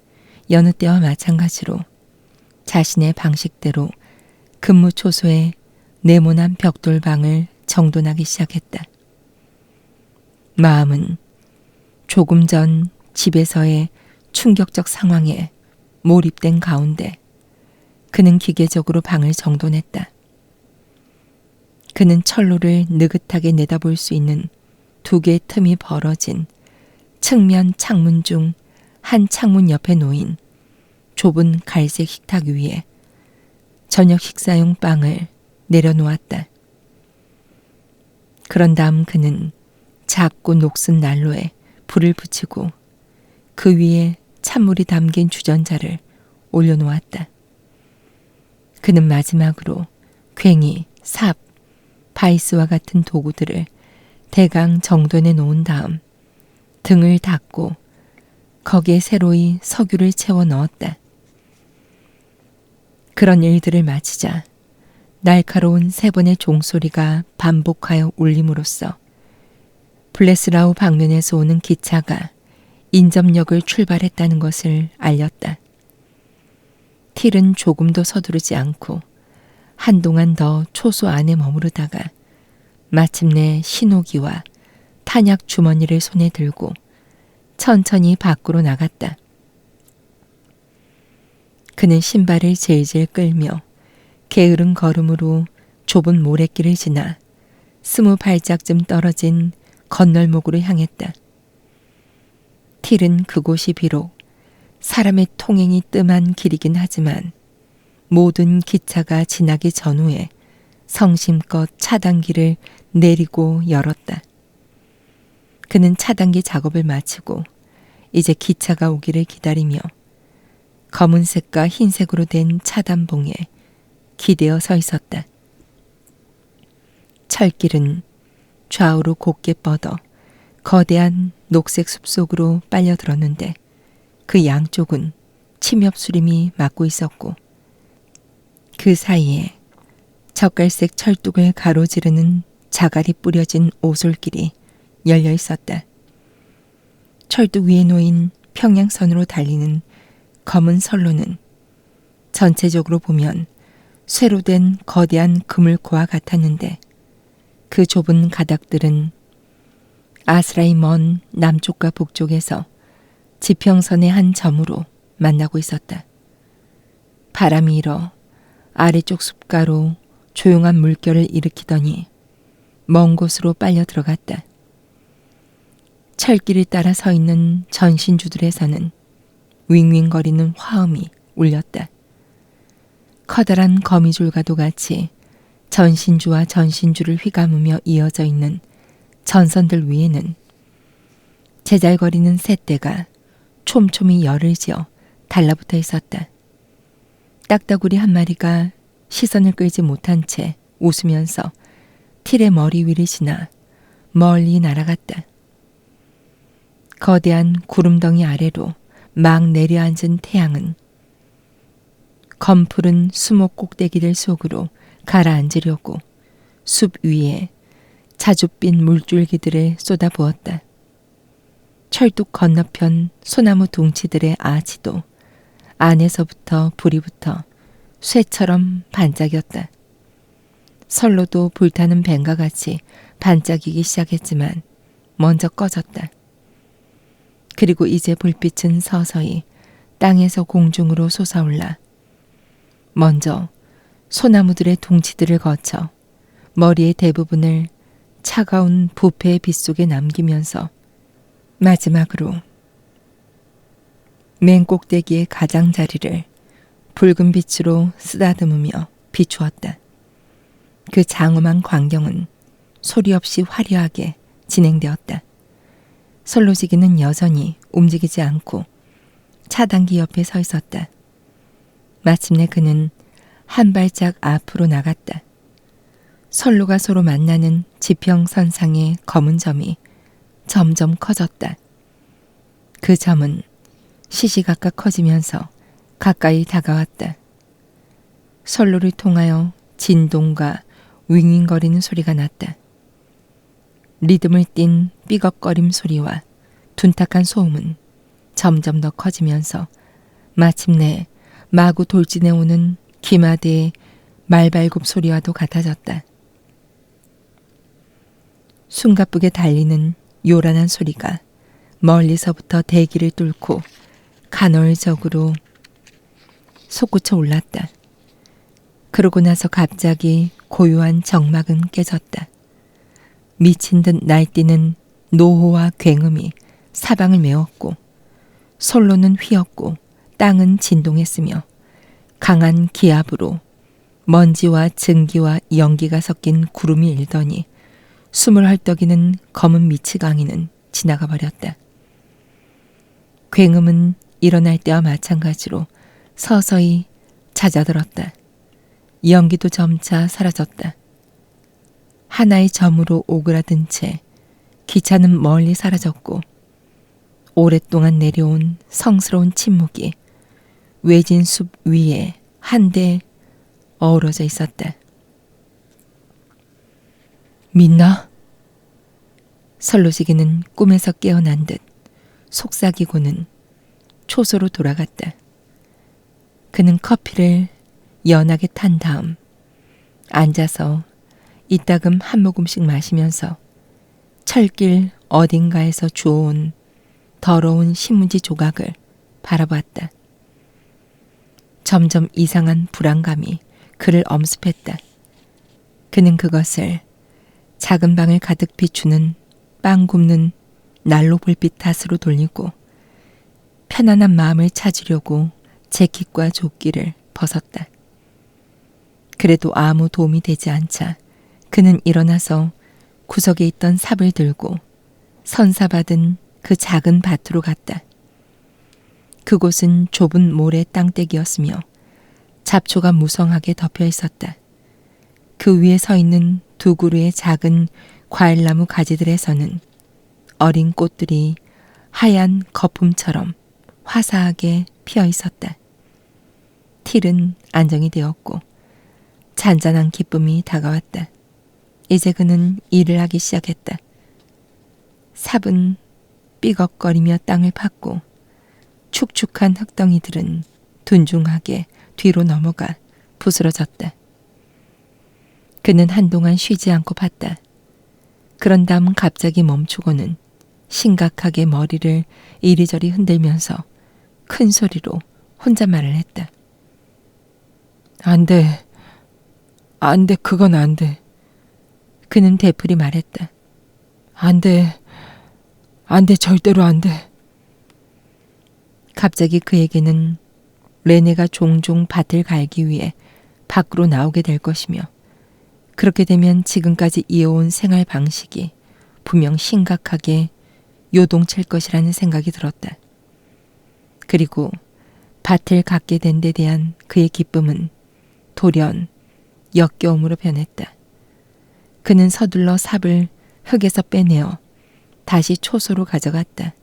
Speaker 1: 여느 때와 마찬가지로 자신의 방식대로 근무 초소에 네모난 벽돌방을 정돈하기 시작했다. 마음은 조금 전 집에서의 충격적 상황에 몰입된 가운데 그는 기계적으로 방을 정돈했다. 그는 철로를 느긋하게 내다볼 수 있는 두 개의 틈이 벌어진 측면 창문 중 한 창문 옆에 놓인 좁은 갈색 식탁 위에 저녁 식사용 빵을 내려놓았다. 그런 다음 그는 작고 녹슨 난로에 불을 붙이고 그 위에 찬물이 담긴 주전자를 올려놓았다. 그는 마지막으로 괭이, 삽, 바이스와 같은 도구들을 대강 정돈해 놓은 다음 등을 닫고 거기에 새로이 석유를 채워 넣었다. 그런 일들을 마치자 날카로운 세 번의 종소리가 반복하여 울림으로써 블레스라우 방면에서 오는 기차가 인접역을 출발했다는 것을 알렸다. 틸은 조금도 서두르지 않고 한동안 더 초소 안에 머무르다가 마침내 신호기와 탄약 주머니를 손에 들고 천천히 밖으로 나갔다. 그는 신발을 질질 끌며 게으른 걸음으로 좁은 모래길을 지나 20발짝쯤 떨어진 건널목으로 향했다. 틸은 그곳이 비록 사람의 통행이 뜸한 길이긴 하지만 모든 기차가 지나기 전후에 성심껏 차단기를 내리고 열었다. 그는 차단기 작업을 마치고 이제 기차가 오기를 기다리며 검은색과 흰색으로 된 차단봉에 기대어 서 있었다. 철길은 좌우로 곧게 뻗어 거대한 녹색 숲속으로 빨려들었는데 그 양쪽은 침엽수림이 막고 있었고 그 사이에 젓갈색 철뚝을 가로지르는 자갈이 뿌려진 오솔길이 열려 있었다. 철뚝 위에 놓인 평행선으로 달리는 검은 선로는 전체적으로 보면 쇠로 된 거대한 그물코와 같았는데 그 좁은 가닥들은 아스라의 먼 남쪽과 북쪽에서 지평선의 한 점으로 만나고 있었다. 바람이 일어 아래쪽 숲가로 조용한 물결을 일으키더니 먼 곳으로 빨려 들어갔다. 철길을 따라 서 있는 전신주들에서는 윙윙거리는 화음이 울렸다. 커다란 거미줄과도 같이 전신주와 전신주를 휘감으며 이어져 있는 전선들 위에는 제잘거리는 새떼가 촘촘히 열을 지어 달라붙어 있었다. 딱따구리 한 마리가 시선을 끌지 못한 채 웃으면서 틸의 머리 위를 지나 멀리 날아갔다. 거대한 구름덩이 아래로 막 내려앉은 태양은 검푸른 수목 꼭대기들 속으로 가라앉으려고 숲 위에 자줏빛 물줄기들을 쏟아부었다. 철뚝 건너편 소나무 둥치들의 아지도 안에서부터 불이 붙어 쇠처럼 반짝였다. 선로도 불타는 뱀과 같이 반짝이기 시작했지만 먼저 꺼졌다. 그리고 이제 불빛은 서서히 땅에서 공중으로 솟아올라 먼저 소나무들의 둥치들을 거쳐 머리의 대부분을 차가운 부패의 빛 속에 남기면서 마지막으로 맨 꼭대기의 가장자리를 붉은 빛으로 쓰다듬으며 비추었다. 그 장엄한 광경은 소리 없이 화려하게 진행되었다. 솔로지기는 여전히 움직이지 않고 차단기 옆에 서 있었다. 마침내 그는 한 발짝 앞으로 나갔다. 선로가 서로 만나는 지평선상의 검은 점이 점점 커졌다. 그 점은 시시각각 커지면서 가까이 다가왔다. 선로를 통하여 진동과 윙윙거리는 소리가 났다. 리듬을 띤 삐걱거림 소리와 둔탁한 소음은 점점 더 커지면서 마침내 마구 돌진해 오는 기마대의 말발굽 소리와도 같아졌다. 숨가쁘게 달리는 요란한 소리가 멀리서부터 대기를 뚫고 간헐적으로 솟구쳐 올랐다. 그러고 나서 갑자기 고요한 정막은 깨졌다. 미친 듯 날뛰는 노호와 굉음이 사방을 메웠고 솔로는 휘었고 땅은 진동했으며 강한 기압으로 먼지와 증기와 연기가 섞인 구름이 일더니 숨을 헐떡이는 검은 미치광이는 지나가 버렸다. 굉음은 일어날 때와 마찬가지로 서서히 잦아들었다. 연기도 점차 사라졌다. 하나의 점으로 오그라든 채 기차는 멀리 사라졌고 오랫동안 내려온 성스러운 침묵이 외진 숲 위에 한데 어우러져 있었다. 믿나? 설로지기는 꿈에서 깨어난 듯 속삭이고는 초소로 돌아갔다. 그는 커피를 연하게 탄 다음 앉아서 이따금 한 모금씩 마시면서 철길 어딘가에서 주워온 더러운 신문지 조각을 바라보았다. 점점 이상한 불안감이 그를 엄습했다. 그는 그것을 작은 방을 가득 비추는 빵 굽는 난로 불빛 탓으로 돌리고 편안한 마음을 찾으려고 재킷과 조끼를 벗었다. 그래도 아무 도움이 되지 않자 그는 일어나서 구석에 있던 삽을 들고 선사받은 그 작은 밭으로 갔다. 그곳은 좁은 모래 땅대기였으며 잡초가 무성하게 덮여 있었다. 그 위에 서 있는 두 그루의 작은 과일나무 가지들에서는 어린 꽃들이 하얀 거품처럼 화사하게 피어 있었다. 틸은 안정이 되었고 잔잔한 기쁨이 다가왔다. 이제 그는 일을 하기 시작했다. 삽은 삐걱거리며 땅을 팠고 축축한 흙덩이들은 둔중하게 뒤로 넘어가 부스러졌다. 그는 한동안 쉬지 않고 팠다. 그런 다음 갑자기 멈추고는 심각하게 머리를 이리저리 흔들면서 큰 소리로 혼잣말을 했다. 안 돼. 안 돼, 그건 안 돼. 그는 되풀이 말했다. 안 돼. 안 돼, 절대로 안 돼. 갑자기 그에게는 레네가 종종 밭을 갈기 위해 밖으로 나오게 될 것이며 그렇게 되면 지금까지 이어온 생활 방식이 분명 심각하게 요동칠 것이라는 생각이 들었다. 그리고 밭을 갖게 된 데 대한 그의 기쁨은 돌연 역겨움으로 변했다. 그는 서둘러 삽을 흙에서 빼내어 다시 초소로 가져갔다.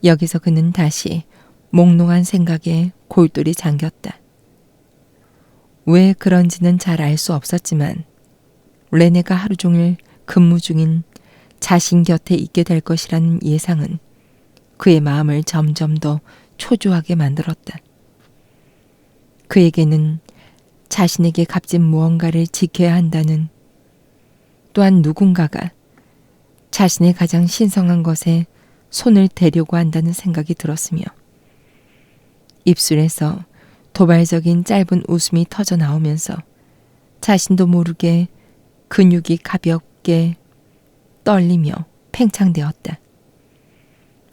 Speaker 1: 여기서 그는 다시 몽롱한 생각에 골똘히 잠겼다. 왜 그런지는 잘 알 수 없었지만 레네가 하루 종일 근무 중인 자신 곁에 있게 될 것이라는 예상은 그의 마음을 점점 더 초조하게 만들었다. 그에게는 자신에게 값진 무언가를 지켜야 한다는, 또한 누군가가 자신의 가장 신성한 것에 손을 대려고 한다는 생각이 들었으며 입술에서 도발적인 짧은 웃음이 터져 나오면서 자신도 모르게 근육이 가볍게 떨리며 팽창되었다.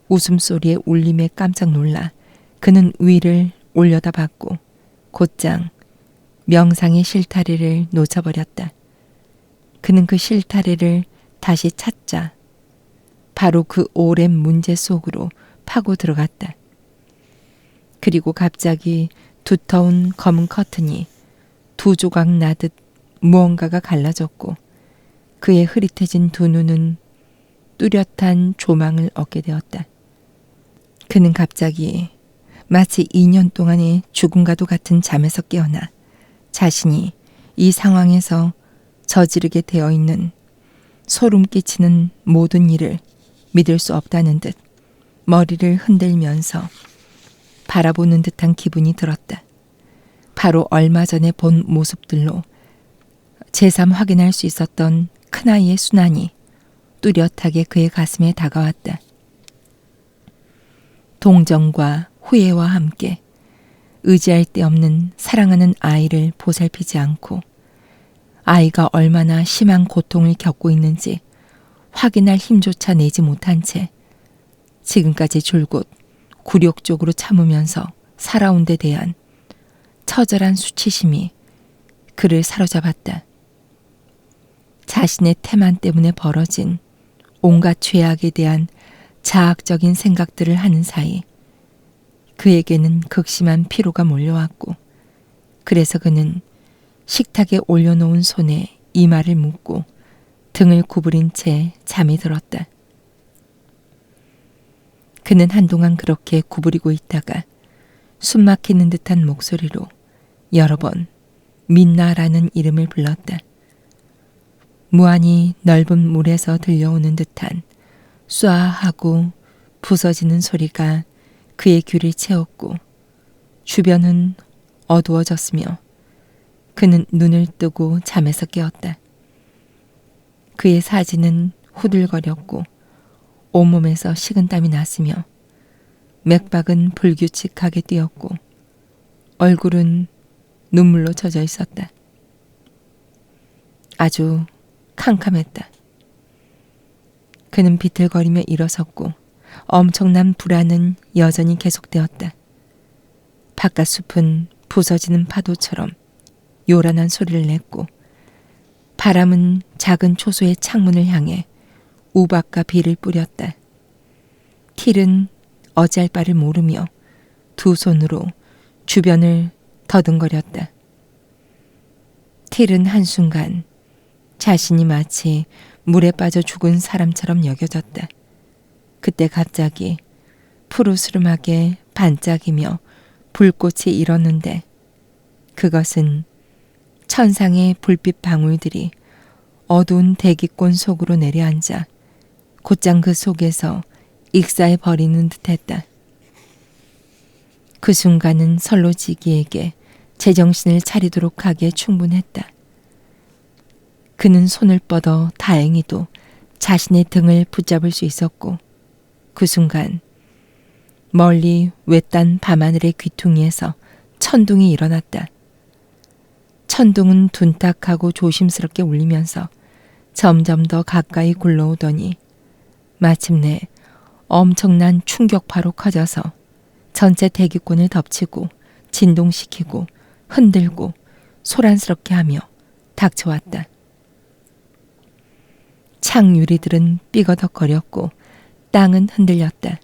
Speaker 1: 웃음소리의 울림에 깜짝 놀라 그는 위를 올려다봤고 곧장 명상의 실타래를 놓쳐버렸다. 그는 그 실타래를 다시 찾자 바로 그 오랜 문제 속으로 파고 들어갔다. 그리고 갑자기 두터운 검은 커튼이 두 조각 나듯 무언가가 갈라졌고 그의 흐릿해진 두 눈은 뚜렷한 조망을 얻게 되었다. 그는 갑자기 마치 2년 동안의 죽음과도 같은 잠에서 깨어나 자신이 이 상황에서 저지르게 되어 있는 소름 끼치는 모든 일을 믿을 수 없다는 듯 머리를 흔들면서 바라보는 듯한 기분이 들었다. 바로 얼마 전에 본 모습들로 제삼 확인할 수 있었던 큰아이의 순환이 뚜렷하게 그의 가슴에 다가왔다. 동정과 후회와 함께 의지할 데 없는 사랑하는 아이를 보살피지 않고 아이가 얼마나 심한 고통을 겪고 있는지 확인할 힘조차 내지 못한 채 지금까지 줄곧 굴욕적으로 참으면서 살아온 데 대한 처절한 수치심이 그를 사로잡았다. 자신의 태만 때문에 벌어진 온갖 죄악에 대한 자학적인 생각들을 하는 사이 그에게는 극심한 피로가 몰려왔고 그래서 그는 식탁에 올려놓은 손에 이마를 묶고 등을 구부린 채 잠이 들었다. 그는 한동안 그렇게 구부리고 있다가 숨 막히는 듯한 목소리로 여러 번 민나라는 이름을 불렀다. 무한히 넓은 물에서 들려오는 듯한 쏴하고 부서지는 소리가 그의 귀를 채웠고 주변은 어두워졌으며 그는 눈을 뜨고 잠에서 깨었다. 그의 사지는 후들거렸고 온몸에서 식은땀이 났으며 맥박은 불규칙하게 뛰었고 얼굴은 눈물로 젖어 있었다. 아주 캄캄했다. 그는 비틀거리며 일어섰고 엄청난 불안은 여전히 계속되었다. 바깥 숲은 부서지는 파도처럼 요란한 소리를 냈고 바람은 작은 초소의 창문을 향해 우박과 비를 뿌렸다. 틸은 어찌할 바를 모르며 두 손으로 주변을 더듬거렸다. 틸은 한순간 자신이 마치 물에 빠져 죽은 사람처럼 여겨졌다. 그때 갑자기 푸르스름하게 반짝이며 불꽃이 일었는데 그것은 천상의 불빛 방울들이 어두운 대기권 속으로 내려앉아 곧장 그 속에서 익사해 버리는 듯했다. 그 순간은 설로지기에게 제정신을 차리도록 하기에 충분했다. 그는 손을 뻗어 다행히도 자신의 등을 붙잡을 수 있었고 그 순간 멀리 외딴 밤하늘의 귀퉁이에서 천둥이 일어났다. 천둥은 둔탁하고 조심스럽게 울리면서 점점 더 가까이 굴러오더니 마침내 엄청난 충격파로 커져서 전체 대기권을 덮치고 진동시키고 흔들고 소란스럽게 하며 닥쳐왔다. 창 유리들은 삐거덕거렸고 땅은 흔들렸다.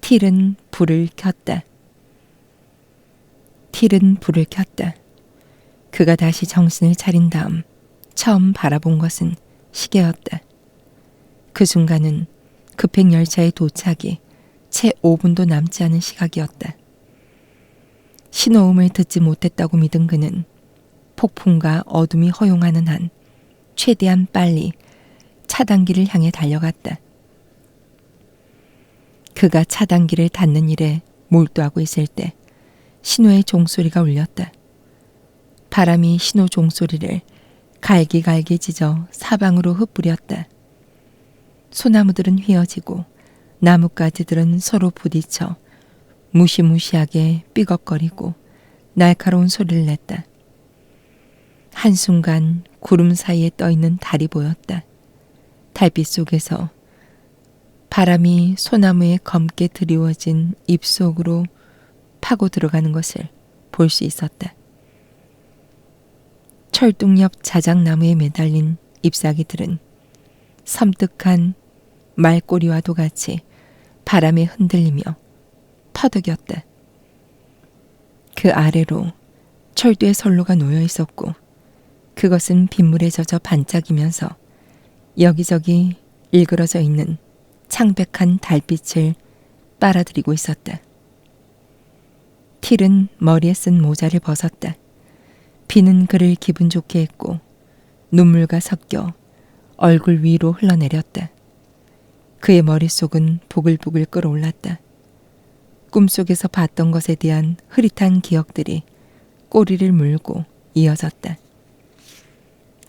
Speaker 1: 틸은 불을 켰다. 그가 다시 정신을 차린 다음 처음 바라본 것은 시계였다. 그 순간은 급행열차의 도착이 채 5분도 남지 않은 시각이었다. 신호음을 듣지 못했다고 믿은 그는 폭풍과 어둠이 허용하는 한 최대한 빨리 차단기를 향해 달려갔다. 그가 차단기를 닫는 일에 몰두하고 있을 때 신호의 종소리가 울렸다. 바람이 신호 종소리를 갈기갈기 찢어 사방으로 흩뿌렸다. 소나무들은 휘어지고 나뭇가지들은 서로 부딪혀 무시무시하게 삐걱거리고 날카로운 소리를 냈다. 한순간 구름 사이에 떠있는 달이 보였다. 달빛 속에서 바람이 소나무에 검게 드리워진 잎속으로 파고 들어가는 것을 볼 수 있었다. 철둥 옆 자작나무에 매달린 잎사귀들은 섬뜩한 말꼬리와도 같이 바람에 흔들리며 퍼덕였다. 그 아래로 철도의 선로가 놓여 있었고 그것은 빗물에 젖어 반짝이면서 여기저기 일그러져 있는 창백한 달빛을 빨아들이고 있었다. 틸은 머리에 쓴 모자를 벗었다. 비는 그를 기분 좋게 했고 눈물과 섞여 얼굴 위로 흘러내렸다. 그의 머릿속은 부글부글 끓어올랐다. 꿈속에서 봤던 것에 대한 흐릿한 기억들이 꼬리를 물고 이어졌다.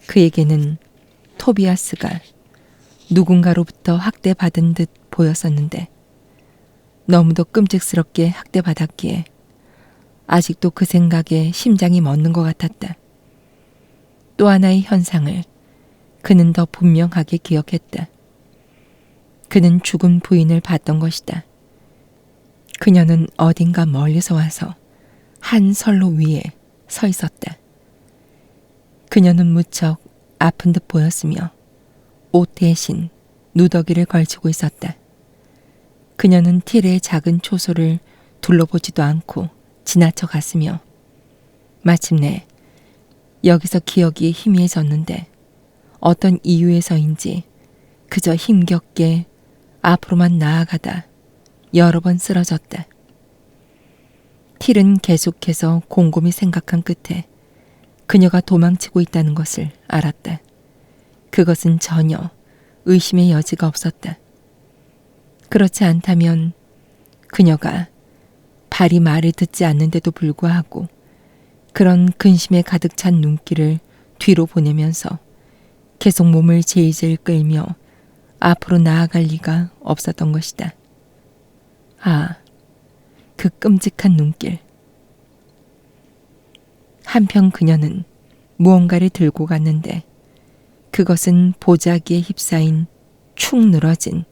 Speaker 1: 그에게는 토비아스가 누군가로부터 학대받은 듯 보였었는데 너무도 끔찍스럽게 학대받았기에 아직도 그 생각에 심장이 멎는 것 같았다. 또 하나의 현상을 그는 더 분명하게 기억했다. 그는 죽은 부인을 봤던 것이다. 그녀는 어딘가 멀리서 와서 한 선로 위에 서 있었다. 그녀는 무척 아픈 듯 보였으며 옷 대신 누더기를 걸치고 있었다. 그녀는 틸의 작은 초소를 둘러보지도 않고 지나쳐 갔으며 마침내 여기서 기억이 희미해졌는데 어떤 이유에서인지 그저 힘겹게 앞으로만 나아가다 여러 번 쓰러졌다. 틸은 계속해서 곰곰이 생각한 끝에 그녀가 도망치고 있다는 것을 알았다. 그것은 전혀 의심의 여지가 없었다. 그렇지 않다면 그녀가 발이 말을 듣지 않는데도 불구하고 그런 근심에 가득 찬 눈길을 뒤로 보내면서 계속 몸을 질질 끌며 앞으로 나아갈 리가 없었던 것이다. 아, 그 끔찍한 눈길. 한편 그녀는 무언가를 들고 갔는데 그것은 보자기에 휩싸인 축 늘어진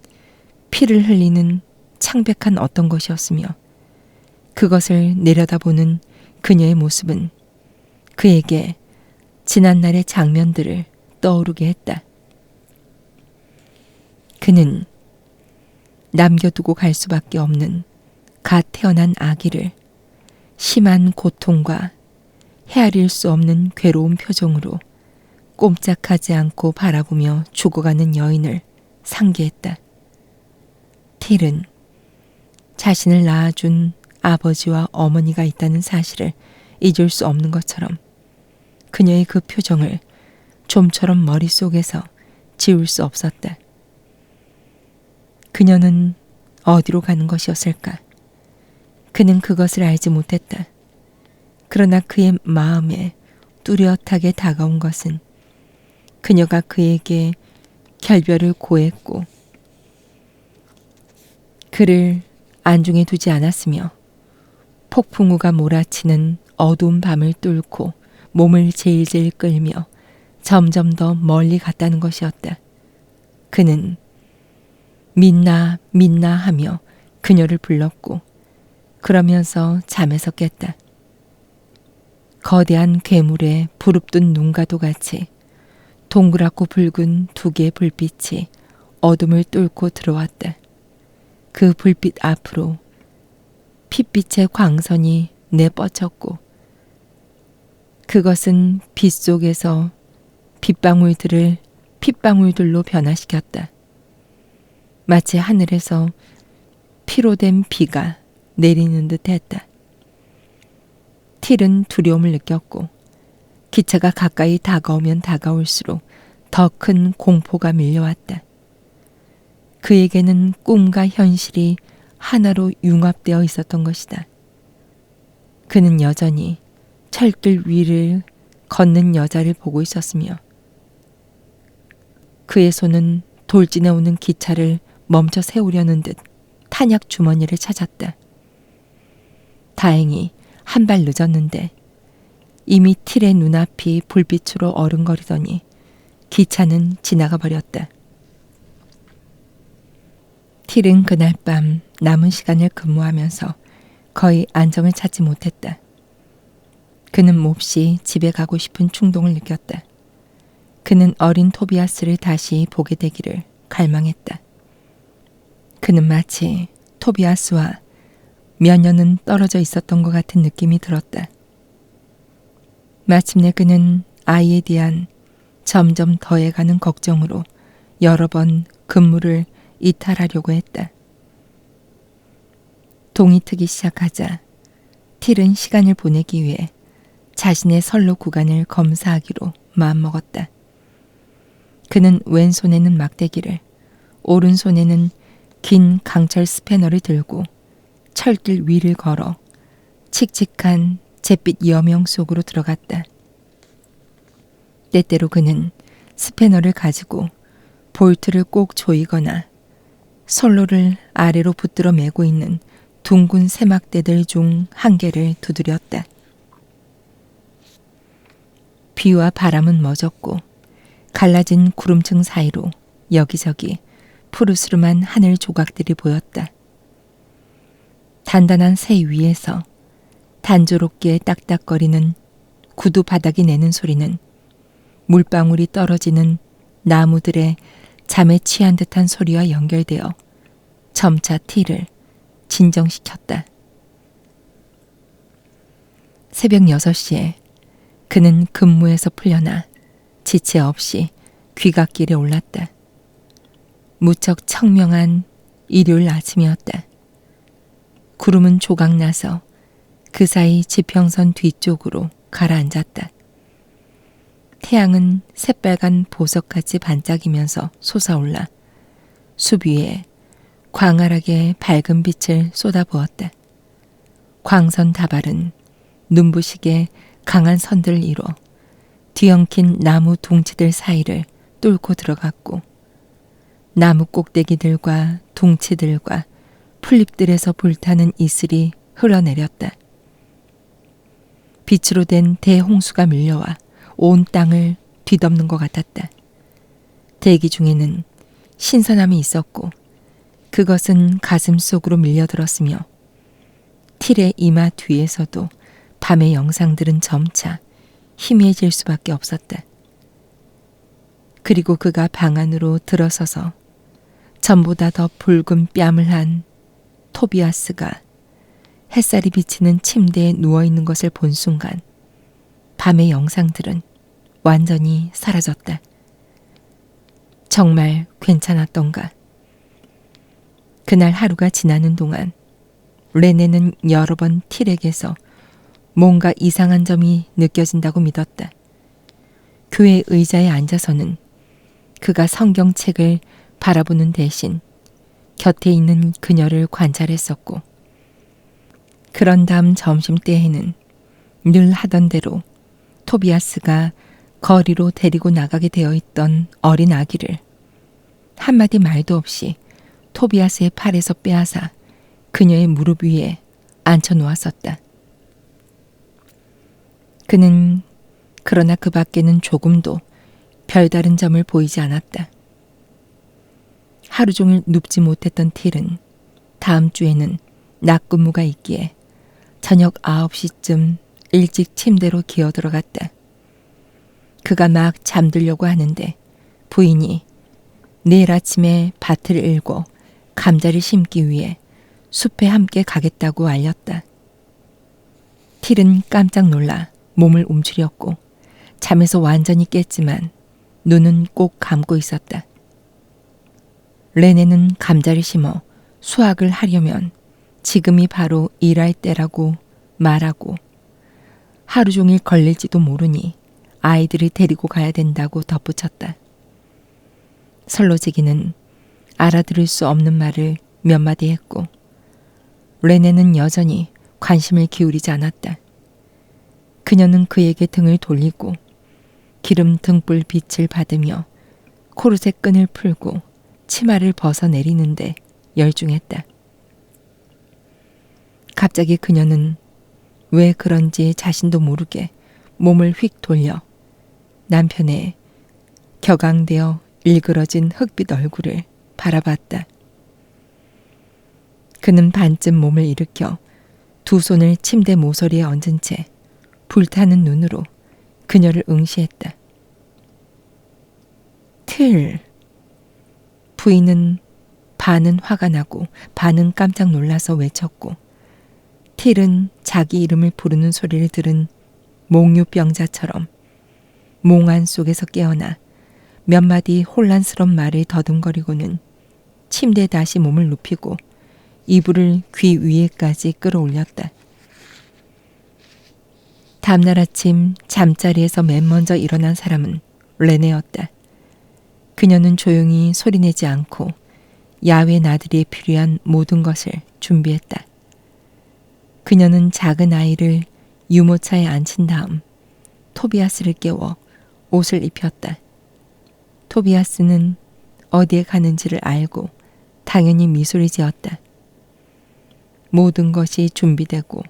Speaker 1: 피를 흘리는 창백한 어떤 것이었으며 그것을 내려다보는 그녀의 모습은 그에게 지난날의 장면들을 떠오르게 했다. 그는 남겨두고 갈 수밖에 없는 갓 태어난 아기를 심한 고통과 헤아릴 수 없는 괴로운 표정으로 꼼짝하지 않고 바라보며 죽어가는 여인을 상기했다. 틸은 자신을 낳아준 아버지와 어머니가 있다는 사실을 잊을 수 없는 것처럼 그녀의 그 표정을 좀처럼 머릿속에서 지울 수 없었다. 그녀는 어디로 가는 것이었을까? 그는 그것을 알지 못했다. 그러나 그의 마음에 뚜렷하게 다가온 것은 그녀가 그에게 결별을 고했고 그를 안중에 두지 않았으며 폭풍우가 몰아치는 어두운 밤을 뚫고 몸을 질질 끌며 점점 더 멀리 갔다는 것이었다. 그는 민나 민나 하며 그녀를 불렀고 그러면서 잠에서 깼다. 거대한 괴물의 부릅뜬 눈과도 같이 동그랗고 붉은 두 개의 불빛이 어둠을 뚫고 들어왔다. 그 불빛 앞으로 핏빛의 광선이 내뻗쳤고 그것은 빛 속에서 빗방울들을 핏방울들로 변화시켰다. 마치 하늘에서 피로 된 비가 내리는 듯 했다. 틸은 두려움을 느꼈고 기차가 가까이 다가오면 다가올수록 더 큰 공포가 밀려왔다. 그에게는 꿈과 현실이 하나로 융합되어 있었던 것이다. 그는 여전히 철길 위를 걷는 여자를 보고 있었으며 그의 손은 돌진해 오는 기차를 멈춰 세우려는 듯 탄약 주머니를 찾았다. 다행히 한 발 늦었는데 이미 틸의 눈앞이 불빛으로 어른거리더니 기차는 지나가 버렸다. 틸은 그날 밤 남은 시간을 근무하면서 거의 안정을 찾지 못했다. 그는 몹시 집에 가고 싶은 충동을 느꼈다. 그는 어린 토비아스를 다시 보게 되기를 갈망했다. 그는 마치 토비아스와 몇 년은 떨어져 있었던 것 같은 느낌이 들었다. 마침내 그는 아이에 대한 점점 더해가는 걱정으로 여러 번 근무를 이탈하려고 했다. 동이 트기 시작하자 틸은 시간을 보내기 위해 자신의 선로 구간을 검사하기로 마음먹었다. 그는 왼손에는 막대기를, 오른손에는 긴 강철 스패너를 들고 철길 위를 걸어 칙칙한 잿빛 여명 속으로 들어갔다. 때때로 그는 스패너를 가지고 볼트를 꼭 조이거나 선로를 아래로 붙들어 매고 있는 둥근 세막대들 중 한 개를 두드렸다. 비와 바람은 멎었고 갈라진 구름층 사이로 여기저기 푸르스름한 하늘 조각들이 보였다. 단단한 새 위에서 단조롭게 딱딱거리는 구두 바닥이 내는 소리는 물방울이 떨어지는 나무들의 잠에 취한 듯한 소리와 연결되어 점차 틸을 진정시켰다. 새벽 6시에 그는 근무에서 풀려나 지체 없이 귀갓길에 올랐다. 무척 청명한 일요일 아침이었다. 구름은 조각나서 그 사이 지평선 뒤쪽으로 가라앉았다. 태양은 새빨간 보석같이 반짝이면서 솟아올라 숲 위에 광활하게 밝은 빛을 쏟아부었다. 광선 다발은 눈부시게 강한 선들을 이뤄 뒤엉킨 나무 둥치들 사이를 뚫고 들어갔고 나무 꼭대기들과 둥치들과 풀잎들에서 불타는 이슬이 흘러내렸다. 빛으로 된 대홍수가 밀려와 온 땅을 뒤덮는 것 같았다. 대기 중에는 신선함이 있었고 그것은 가슴 속으로 밀려들었으며 틸의 이마 뒤에서도 밤의 영상들은 점차 희미해질 수밖에 없었다. 그리고 그가 방 안으로 들어서서 전보다 더 붉은 뺨을 한 토비아스가 햇살이 비치는 침대에 누워있는 것을 본 순간 밤의 영상들은 완전히 사라졌다. 정말 괜찮았던가. 그날 하루가 지나는 동안 레네는 여러 번 틸에게서 뭔가 이상한 점이 느껴진다고 믿었다. 교회 의자에 앉아서는 그가 성경책을 바라보는 대신 곁에 있는 그녀를 관찰했었고 그런 다음 점심때에는 늘 하던 대로 토비아스가 거리로 데리고 나가게 되어 있던 어린 아기를 한마디 말도 없이 토비아스의 팔에서 빼앗아 그녀의 무릎 위에 앉혀 놓았었다. 그는 그러나 그 밖에는 조금도 별다른 점을 보이지 않았다. 하루 종일 눕지 못했던 틸은 다음 주에는 낮근무가 있기에 저녁 9시쯤 일찍 침대로 기어 들어갔다. 그가 막 잠들려고 하는데 부인이 내일 아침에 밭을 일고 감자를 심기 위해 숲에 함께 가겠다고 알렸다. 틸은 깜짝 놀라 몸을 움츠렸고 잠에서 완전히 깼지만 눈은 꼭 감고 있었다. 레네는 감자를 심어 수확을 하려면 지금이 바로 일할 때라고 말하고 하루 종일 걸릴지도 모르니 아이들을 데리고 가야 된다고 덧붙였다. 설로지기는 알아들을 수 없는 말을 몇 마디 했고 레네는 여전히 관심을 기울이지 않았다. 그녀는 그에게 등을 돌리고 기름 등불 빛을 받으며 코르셋 끈을 풀고 치마를 벗어내리는데 열중했다. 갑자기 그녀는 왜 그런지 자신도 모르게 몸을 휙 돌려 남편의 격앙되어 일그러진 흑빛 얼굴을 바라봤다. 그는 반쯤 몸을 일으켜 두 손을 침대 모서리에 얹은 채 불타는 눈으로 그녀를 응시했다. 틸. 부인은 반은 화가 나고 반은 깜짝 놀라서 외쳤고 틸은 자기 이름을 부르는 소리를 들은 몽유병자처럼 몽안 속에서 깨어나 몇 마디 혼란스러운 말을 더듬거리고는 침대에 다시 몸을 눕히고 이불을 귀 위에까지 끌어올렸다. 다음날 아침 잠자리에서 맨 먼저 일어난 사람은 레네였다. 그녀는 조용히 소리내지 않고 야외 나들이에 필요한 모든 것을 준비했다. 그녀는 작은 아이를 유모차에 앉힌 다음 토비아스를 깨워 옷을 입혔다. 토비아스는 어디에 가는지를 알고 당연히 미소를 지었다. 모든 것이 준비되고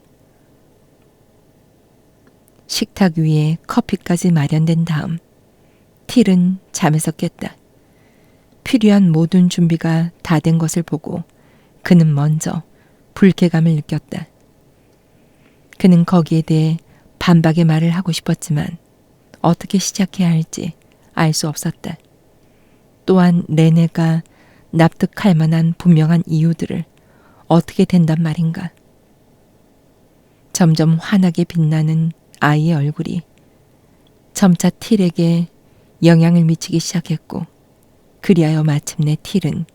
Speaker 1: 식탁 위에 커피까지 마련된 다음 틸은 잠에서 깼다. 필요한 모든 준비가 다 된 것을 보고 그는 먼저 불쾌감을 느꼈다. 그는 거기에 대해 반박의 말을 하고 싶었지만 어떻게 시작해야 할지 알 수 없었다. 또한 레네가 납득할 만한 분명한 이유들을 어떻게 된단 말인가. 점점 환하게 빛나는 아이의 얼굴이 점차 틸에게 영향을 미치기 시작했고 그리하여 마침내 틸은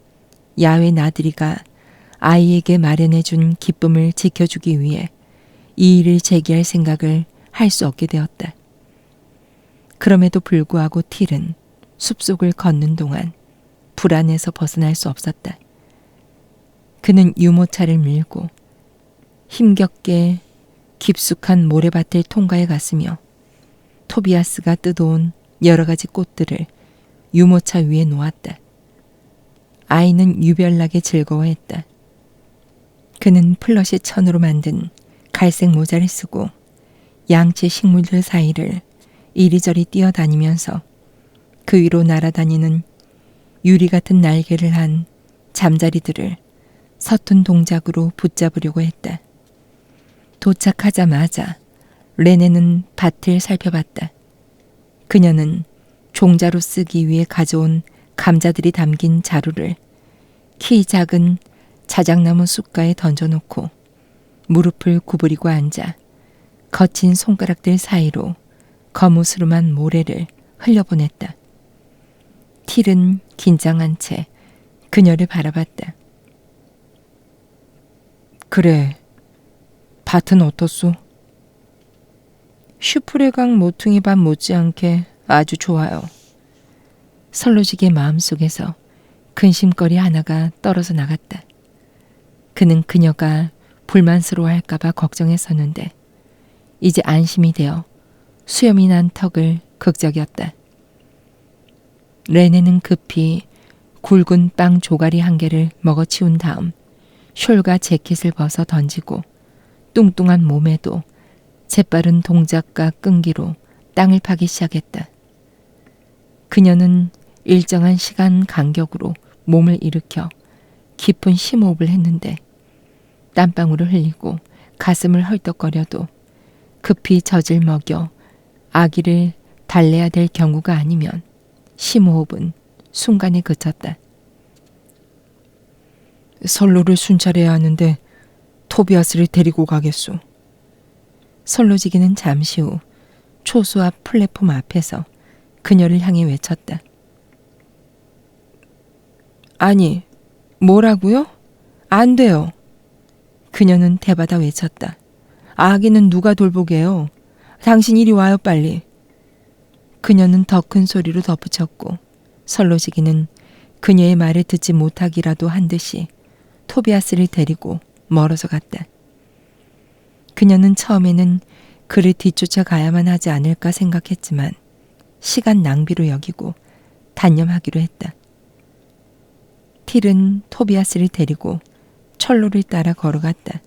Speaker 1: 야외 나들이가 아이에게 마련해준 기쁨을 지켜주기 위해 이 일을 제기할 생각을 할 수 없게 되었다. 그럼에도 불구하고 틸은 숲속을 걷는 동안 불안에서 벗어날 수 없었다. 그는 유모차를 밀고 힘겹게 깊숙한 모래밭을 통과해 갔으며 토비아스가 뜯어온 여러 가지 꽃들을 유모차 위에 놓았다. 아이는 유별나게 즐거워했다. 그는 플러시 천으로 만든 갈색 모자를 쓰고 양치 식물들 사이를 이리저리 뛰어다니면서 그 위로 날아다니는 유리 같은 날개를 한 잠자리들을 서툰 동작으로 붙잡으려고 했다. 도착하자마자 레네는 밭을 살펴봤다. 그녀는 종자로 쓰기 위해 가져온 감자들이 담긴 자루를 키 작은 자작나무 숲가에 던져놓고 무릎을 구부리고 앉아 거친 손가락들 사이로 거무스름한 모래를 흘려보냈다. 틸은 긴장한 채 그녀를 바라봤다. 그래, 밭은 어떻소? 슈프레강 모퉁이 밭 못지않게 아주 좋아요. 설로지기의 마음속에서 근심거리 하나가 떨어져 나갔다. 그는 그녀가 불만스러워할까봐 걱정했었는데 이제 안심이 되어 수염이 난 턱을 극적였다. 레네는 급히 굵은 빵 조가리 한 개를 먹어치운 다음 숄과 재킷을 벗어 던지고 뚱뚱한 몸에도 재빠른 동작과 끈기로 땅을 파기 시작했다. 그녀는 일정한 시간 간격으로 몸을 일으켜 깊은 심호흡을 했는데 땀방울을 흘리고 가슴을 헐떡거려도 급히 젖을 먹여 아기를 달래야 될 경우가 아니면 심호흡은 순간에 그쳤다. 선로를 순찰해야 하는데 토비아스를 데리고 가겠소. 선로지기는 잠시 후 초소 앞 플랫폼 앞에서 그녀를 향해 외쳤다. 아니, 뭐라고요? 안 돼요. 그녀는 대받아 외쳤다. 아기는 누가 돌보게요? 당신 이리 와요 빨리. 그녀는 더 큰 소리로 덧붙였고 선로지기는 그녀의 말을 듣지 못하기라도 한 듯이 토비아스를 데리고 멀어서 갔다. 그녀는 처음에는 그를 뒤쫓아 가야만 하지 않을까 생각했지만 시간 낭비로 여기고 단념하기로 했다. 틸은 토비아스를 데리고 철로를 따라 걸어갔다.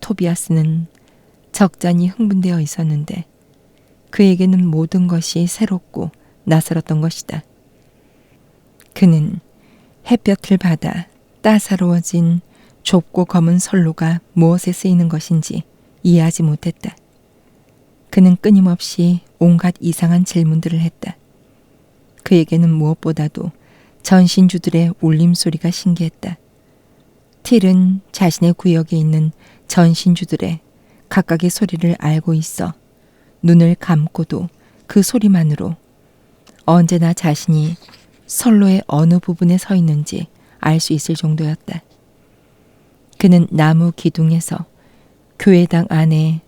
Speaker 1: 토비아스는 적잖이 흥분되어 있었는데 그에게는 모든 것이 새롭고 낯설었던 것이다. 그는 햇볕을 받아 따사로워진 좁고 검은 선로가 무엇에 쓰이는 것인지 이해하지 못했다. 그는 끊임없이 온갖 이상한 질문들을 했다. 그에게는 무엇보다도 전신주들의 울림소리가 신기했다. 틸은 자신의 구역에 있는 전신주들의 각각의 소리를 알고 있어 눈을 감고도 그 소리만으로 언제나 자신이 선로의 어느 부분에 서 있는지 알 수 있을 정도였다. 그는 나무 기둥에서 교회당 안에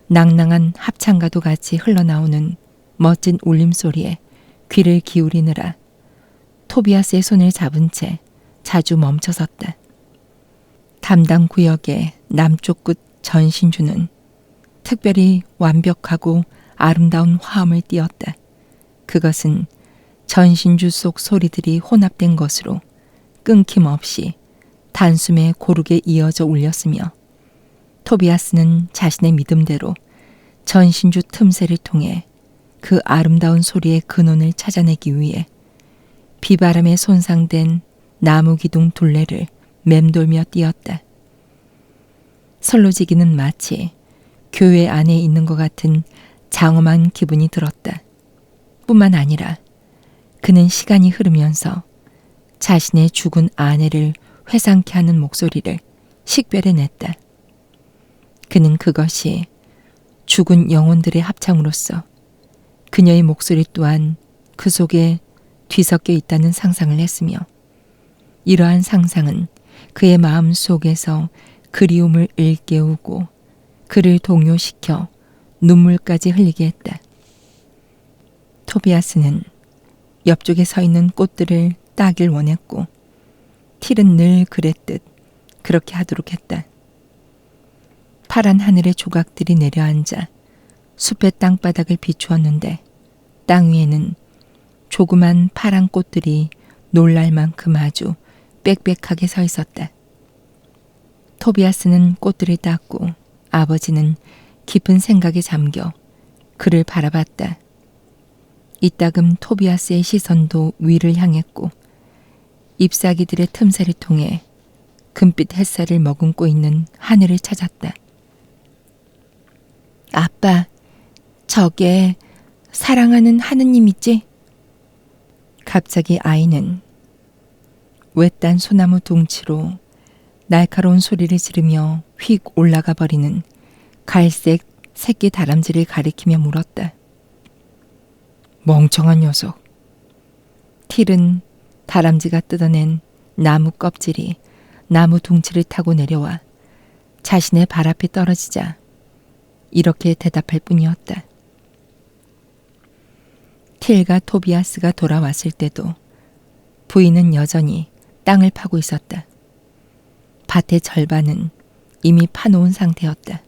Speaker 1: 낭낭한 합창과도 같이 흘러나오는 멋진 울림소리에 귀를 기울이느라 토비아스의 손을 잡은 채 자주 멈춰섰다. 담당 구역의 남쪽 끝 전신주는 특별히 완벽하고 아름다운 화음을 띄었다. 그것은 전신주 속 소리들이 혼합된 것으로 끊김없이 단숨에 고르게 이어져 울렸으며 토비아스는 자신의 믿음대로 전신주 틈새를 통해 그 아름다운 소리의 근원을 찾아내기 위해 비바람에 손상된 나무 기둥 둘레를 맴돌며 뛰었다. 선로지기는 마치 교회 안에 있는 것 같은 장엄한 기분이 들었다. 뿐만 아니라 그는 시간이 흐르면서 자신의 죽은 아내를 회상케 하는 목소리를 식별해냈다. 그는 그것이 죽은 영혼들의 합창으로서 그녀의 목소리 또한 그 속에 뒤섞여 있다는 상상을 했으며 이러한 상상은 그의 마음 속에서 그리움을 일깨우고 그를 동요시켜 눈물까지 흘리게 했다. 토비아스는 옆쪽에 서 있는 꽃들을 따길 원했고 틸은 늘 그랬듯 그렇게 하도록 했다. 파란 하늘의 조각들이 내려앉아 숲의 땅바닥을 비추었는데 땅 위에는 조그만 파란 꽃들이 놀랄 만큼 아주 빽빽하게 서 있었다. 토비아스는 꽃들을 땄고 아버지는 깊은 생각에 잠겨 그를 바라봤다. 이따금 토비아스의 시선도 위를 향했고 잎사귀들의 틈새를 통해 금빛 햇살을 머금고 있는 하늘을 찾았다. 아빠, 저게 사랑하는 하느님이지? 갑자기 아이는 외딴 소나무 둥치로 날카로운 소리를 지르며 휙 올라가 버리는 갈색 새끼 다람쥐를 가리키며 물었다. 멍청한 녀석. 틸은 다람쥐가 뜯어낸 나무 껍질이 나무 둥치를 타고 내려와 자신의 발 앞에 떨어지자 이렇게 대답할 뿐이었다. 틸과 토비아스가 돌아왔을 때도 부인은 여전히 땅을 파고 있었다. 밭의 절반은 이미 파놓은 상태였다.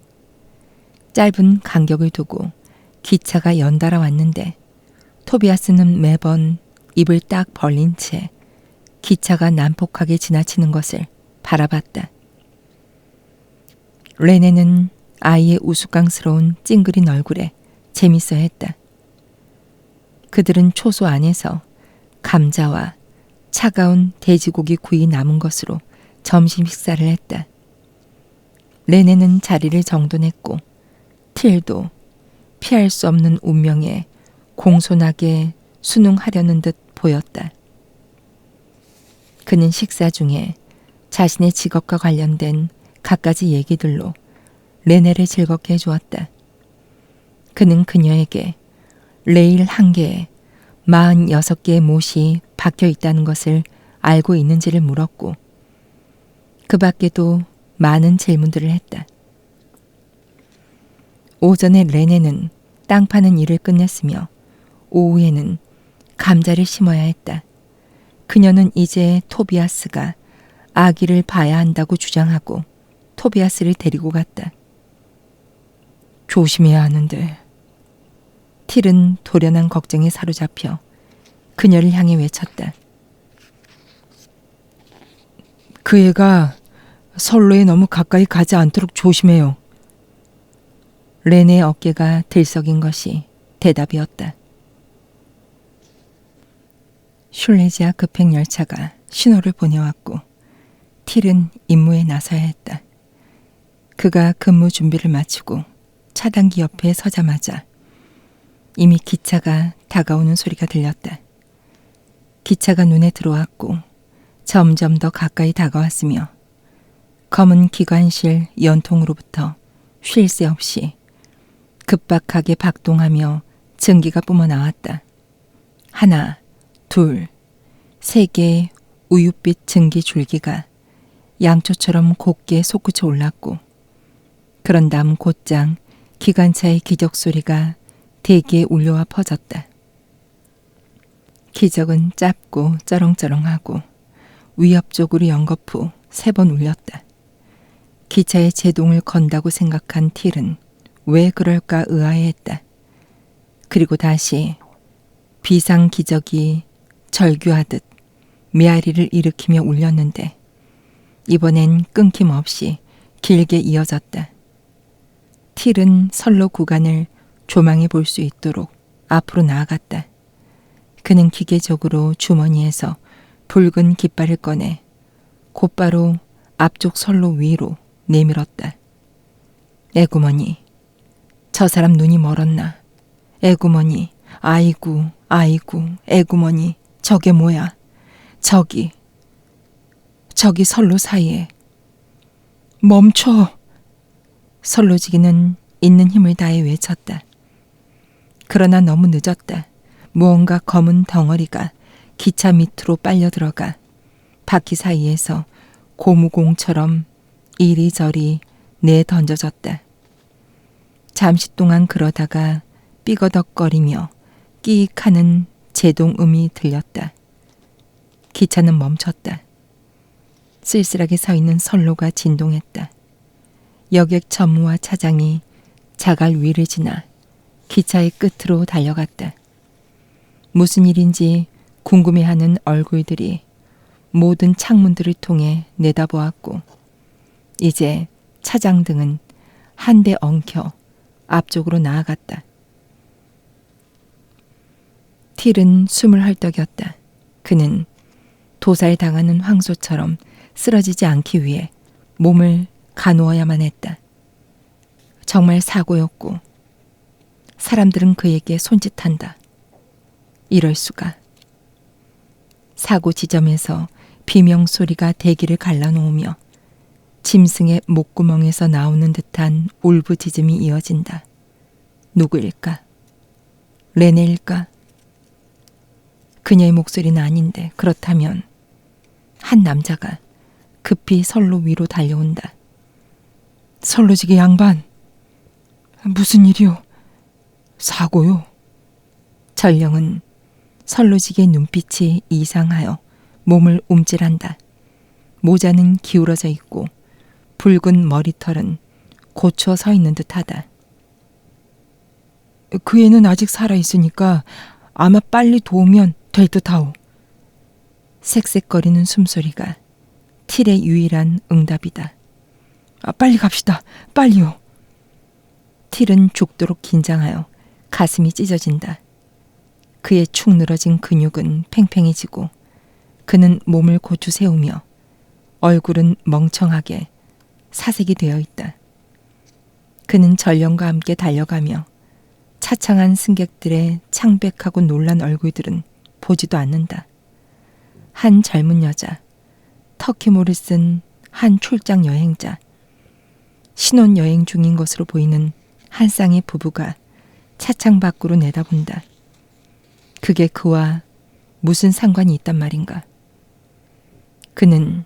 Speaker 1: 짧은 간격을 두고 기차가 연달아 왔는데 토비아스는 매번 입을 딱 벌린 채 기차가 난폭하게 지나치는 것을 바라봤다. 레네는 아이의 우스꽝스러운 찡그린 얼굴에 재밌어 했다. 그들은 초소 안에서 감자와 차가운 돼지고기 구이 남은 것으로 점심 식사를 했다. 레네는 자리를 정돈했고 틸도 피할 수 없는 운명에 공손하게 순응하려는 듯 보였다. 그는 식사 중에 자신의 직업과 관련된 갖가지 얘기들로 레네를 즐겁게 해주었다. 그는 그녀에게 레일 한 개에 46개의 못이 박혀 있다는 것을 알고 있는지를 물었고 그 밖에도 많은 질문들을 했다. 오전에 레네는 땅 파는 일을 끝냈으며 오후에는 감자를 심어야 했다. 그녀는 이제 토비아스가 아기를 봐야 한다고 주장하고 토비아스를 데리고 갔다. 조심해야 하는데. 틸은 돌연한 걱정에 사로잡혀 그녀를 향해 외쳤다. 그 애가 선로에 너무 가까이 가지 않도록 조심해요. 레네의 어깨가 들썩인 것이 대답이었다. 슐레지아 급행열차가 신호를 보내왔고 틸은 임무에 나서야 했다. 그가 근무 준비를 마치고 차단기 옆에 서자마자 이미 기차가 다가오는 소리가 들렸다. 기차가 눈에 들어왔고 점점 더 가까이 다가왔으며 검은 기관실 연통으로부터 쉴 새 없이 급박하게 박동하며 증기가 뿜어나왔다. 하나, 둘, 세 개의 우윳빛 증기 줄기가 양초처럼 곱게 솟구쳐 올랐고 그런 다음 곧장 기관차의 기적 소리가 대기에 울려와 퍼졌다. 기적은 짧고 쩌렁쩌렁하고 위협적으로 연거푸 3번 울렸다. 기차의 제동을 건다고 생각한 틸은 왜 그럴까 의아해했다. 그리고 다시 비상기적이 절규하듯 메아리를 일으키며 울렸는데 이번엔 끊김없이 길게 이어졌다. 틸은 선로 구간을 조망해 볼 수 있도록 앞으로 나아갔다. 그는 기계적으로 주머니에서 붉은 깃발을 꺼내 곧바로 앞쪽 선로 위로 내밀었다. 에구머니, 저 사람 눈이 멀었나. 에구머니, 아이고, 아이고, 에구머니, 저게 뭐야. 저기 선로 사이에. 멈춰! 선로지기는 있는 힘을 다해 외쳤다. 그러나 너무 늦었다. 무언가 검은 덩어리가 기차 밑으로 빨려 들어가 바퀴 사이에서 고무공처럼 이리저리 내던져졌다. 잠시 동안 그러다가 삐거덕거리며 끼익하는 제동음이 들렸다. 기차는 멈췄다. 쓸쓸하게 서 있는 선로가 진동했다. 여객 전무와 차장이 자갈 위를 지나 기차의 끝으로 달려갔다. 무슨 일인지 궁금해하는 얼굴들이 모든 창문들을 통해 내다보았고 이제 차장 등은 한 대 엉켜 앞쪽으로 나아갔다. 틸은 숨을 헐떡였다. 그는 도살당하는 황소처럼 쓰러지지 않기 위해 몸을 가누어야만 했다. 정말 사고였고 사람들은 그에게 손짓한다. 이럴 수가. 사고 지점에서 비명소리가 대기를 갈라놓으며 짐승의 목구멍에서 나오는 듯한 울부짖음이 이어진다. 누구일까? 레네일까? 그녀의 목소리는 아닌데 그렇다면 한 남자가 급히 선로 위로 달려온다. 선로지기 양반, 무슨 일이요? 사고요. 전령은 선로지기의 눈빛이 이상하여 몸을 움찔한다. 모자는 기울어져 있고 붉은 머리털은 고쳐 서 있는 듯하다. 그 애는 아직 살아있으니까 아마 빨리 도우면 될 듯하오. 색색거리는 숨소리가 틸의 유일한 응답이다. 빨리 갑시다. 빨리요. 틸은 죽도록 긴장하여 가슴이 찢어진다. 그의 축 늘어진 근육은 팽팽해지고 그는 몸을 고추 세우며 얼굴은 멍청하게 사색이 되어 있다. 그는 전령과 함께 달려가며 차창한 승객들의 창백하고 놀란 얼굴들은 보지도 않는다. 한 젊은 여자, 터키모를 쓴 한 출장 여행자, 신혼여행 중인 것으로 보이는 한 쌍의 부부가 차창 밖으로 내다본다. 그게 그와 무슨 상관이 있단 말인가. 그는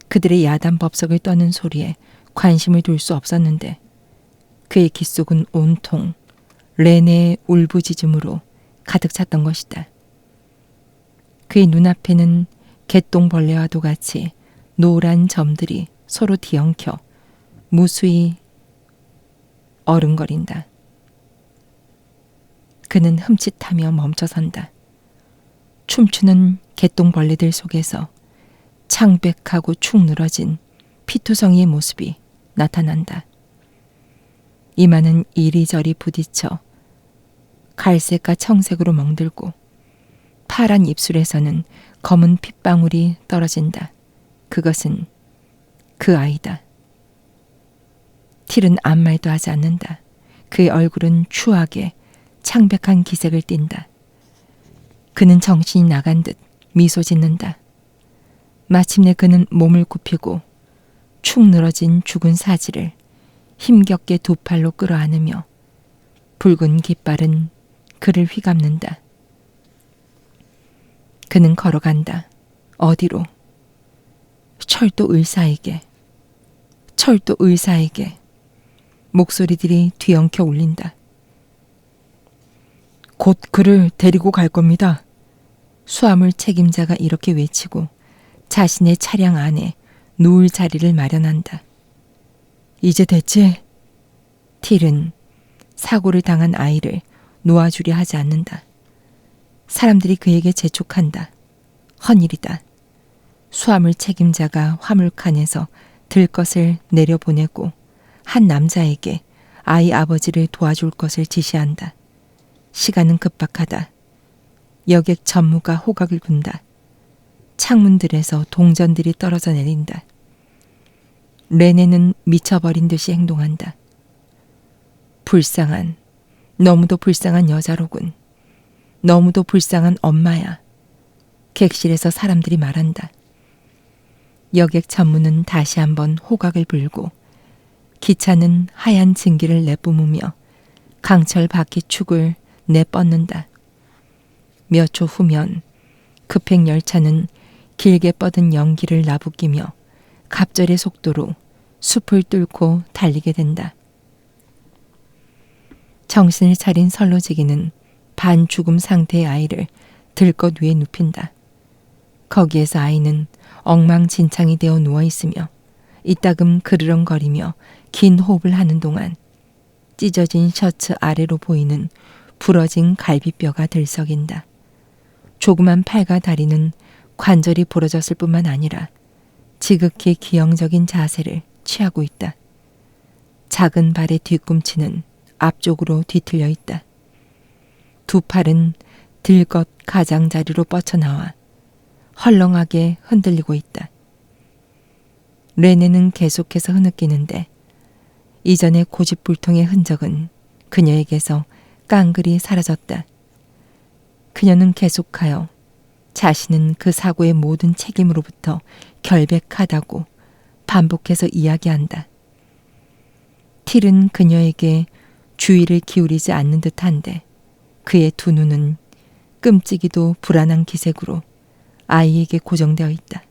Speaker 1: 그들의 야단 법석을 떠는 소리에 관심을 둘 수 없었는데 그의 귓속은 온통 레네의 울부짖음으로 가득 찼던 것이다. 그의 눈앞에는 개똥벌레와도 같이 노란 점들이 서로 뒤엉켜 무수히 어른거린다. 그는 흠칫하며 멈춰선다. 춤추는 개똥벌레들 속에서 창백하고 축 늘어진 피투성이의 모습이 나타난다. 이마는 이리저리 부딪혀 갈색과 청색으로 멍들고 파란 입술에서는 검은 핏방울이 떨어진다. 그것은 그 아이다. 틸은 아무 말도 하지 않는다. 그의 얼굴은 추하게 창백한 기색을 띈다. 그는 정신이 나간 듯 미소 짓는다. 마침내 그는 몸을 굽히고 축 늘어진 죽은 사지를 힘겹게 두 팔로 끌어안으며 붉은 깃발은 그를 휘감는다. 그는 걸어간다. 어디로? 철도 의사에게. 철도 의사에게. 목소리들이 뒤엉켜 울린다. 곧 그를 데리고 갈 겁니다. 수화물 책임자가 이렇게 외치고 자신의 차량 안에 누울 자리를 마련한다. 이제 됐지? 틸은 사고를 당한 아이를 놓아주려 하지 않는다. 사람들이 그에게 재촉한다. 헌일이다. 수화물 책임자가 화물칸에서 들 것을 내려보내고 한 남자에게 아이 아버지를 도와줄 것을 지시한다. 시간은 급박하다. 여객 전무가 호각을 분다. 창문들에서 동전들이 떨어져 내린다. 레네는 미쳐버린 듯이 행동한다. 불쌍한, 너무도 불쌍한 여자로군. 너무도 불쌍한 엄마야. 객실에서 사람들이 말한다. 여객 전무는 다시 한번 호각을 불고 기차는 하얀 증기를 내뿜으며 강철 바퀴 축을 내뻗는다. 몇 초 후면 급행 열차는 길게 뻗은 연기를 나부끼며 갑절의 속도로 숲을 뚫고 달리게 된다. 정신을 차린 선로지기는 반죽음 상태의 아이를 들것 위에 눕힌다. 거기에서 아이는 엉망진창이 되어 누워있으며 이따금 그르렁거리며 긴 호흡을 하는 동안 찢어진 셔츠 아래로 보이는 부러진 갈비뼈가 들썩인다. 조그만 팔과 다리는 관절이 부러졌을 뿐만 아니라 지극히 기형적인 자세를 취하고 있다. 작은 발의 뒤꿈치는 앞쪽으로 뒤틀려 있다. 두 팔은 들것 가장자리로 뻗쳐나와 헐렁하게 흔들리고 있다. 레네는 계속해서 흐느끼는데 이전의 고집불통의 흔적은 그녀에게서 깡그리 사라졌다. 그녀는 계속하여 자신은 그 사고의 모든 책임으로부터 결백하다고 반복해서 이야기한다. 틸은 그녀에게 주의를 기울이지 않는 듯한데 그의 두 눈은 끔찍이도 불안한 기색으로 아이에게 고정되어 있다.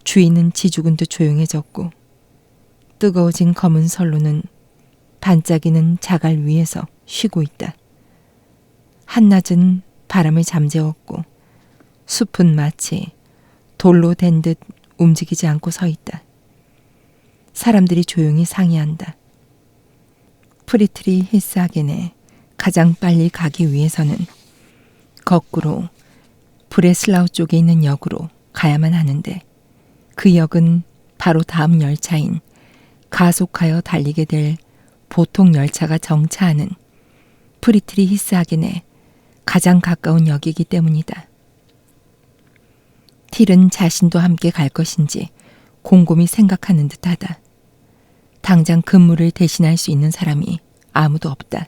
Speaker 1: 주위는 지죽은 듯 조용해졌고 뜨거워진 검은 선로는 반짝이는 자갈 위에서 쉬고 있다. 한낮은 바람을 잠재웠고 숲은 마치 돌로 된 듯 움직이지 않고 서 있다. 사람들이 조용히 상의한다. 프리트리 히스하겐에 가장 빨리 가기 위해서는 거꾸로 브레슬라우 쪽에 있는 역으로 가야만 하는데 그 역은 바로 다음 열차인 가속하여 달리게 될 보통 열차가 정차하는 프리트리 히스하겐에 가장 가까운 역이기 때문이다. 틸은 자신도 함께 갈 것인지 곰곰이 생각하는 듯하다. 당장 근무를 대신할 수 있는 사람이 아무도 없다.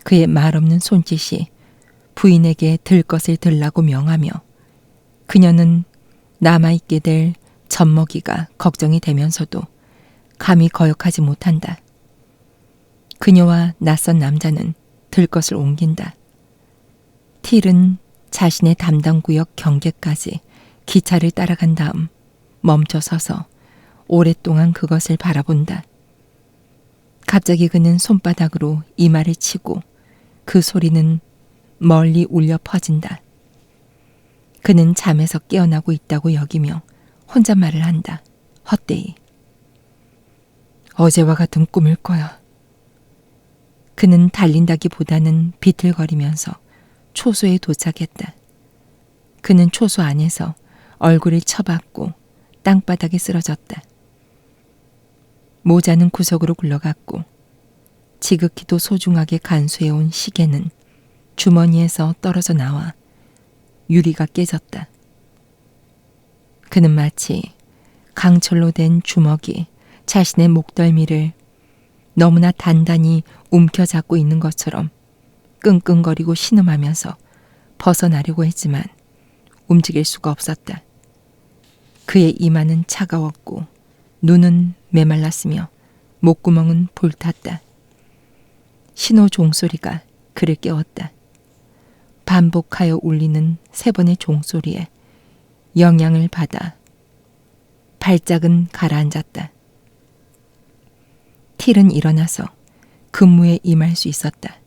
Speaker 1: 그의 말없는 손짓이 부인에게 들 것을 들라고 명하며 그녀는 남아있게 될 젖먹이가 걱정이 되면서도 감히 거역하지 못한다. 그녀와 낯선 남자는 들 것을 옮긴다. 틸은 자신의 담당 구역 경계까지 기차를 따라간 다음 멈춰 서서 오랫동안 그것을 바라본다. 갑자기 그는 손바닥으로 이마를 치고 그 소리는 멀리 울려 퍼진다. 그는 잠에서 깨어나고 있다고 여기며 혼잣말을 한다. 헛되이. 어제와 같은 꿈일 거야. 그는 달린다기보다는 비틀거리면서 초소에 도착했다. 그는 초소 안에서 얼굴을 쳐박고 땅바닥에 쓰러졌다. 모자는 구석으로 굴러갔고 지극히도 소중하게 간수해온 시계는 주머니에서 떨어져 나와 유리가 깨졌다. 그는 마치 강철로 된 주먹이 자신의 목덜미를 너무나 단단히 움켜잡고 있는 것처럼 끙끙거리고 신음하면서 벗어나려고 했지만 움직일 수가 없었다. 그의 이마는 차가웠고 눈은 메말랐으며 목구멍은 불탔다. 신호 종소리가 그를 깨웠다. 반복하여 울리는 3번의 종소리에 영향을 받아 발작은 가라앉았다. 틸은 일어나서 근무에 임할 수 있었다.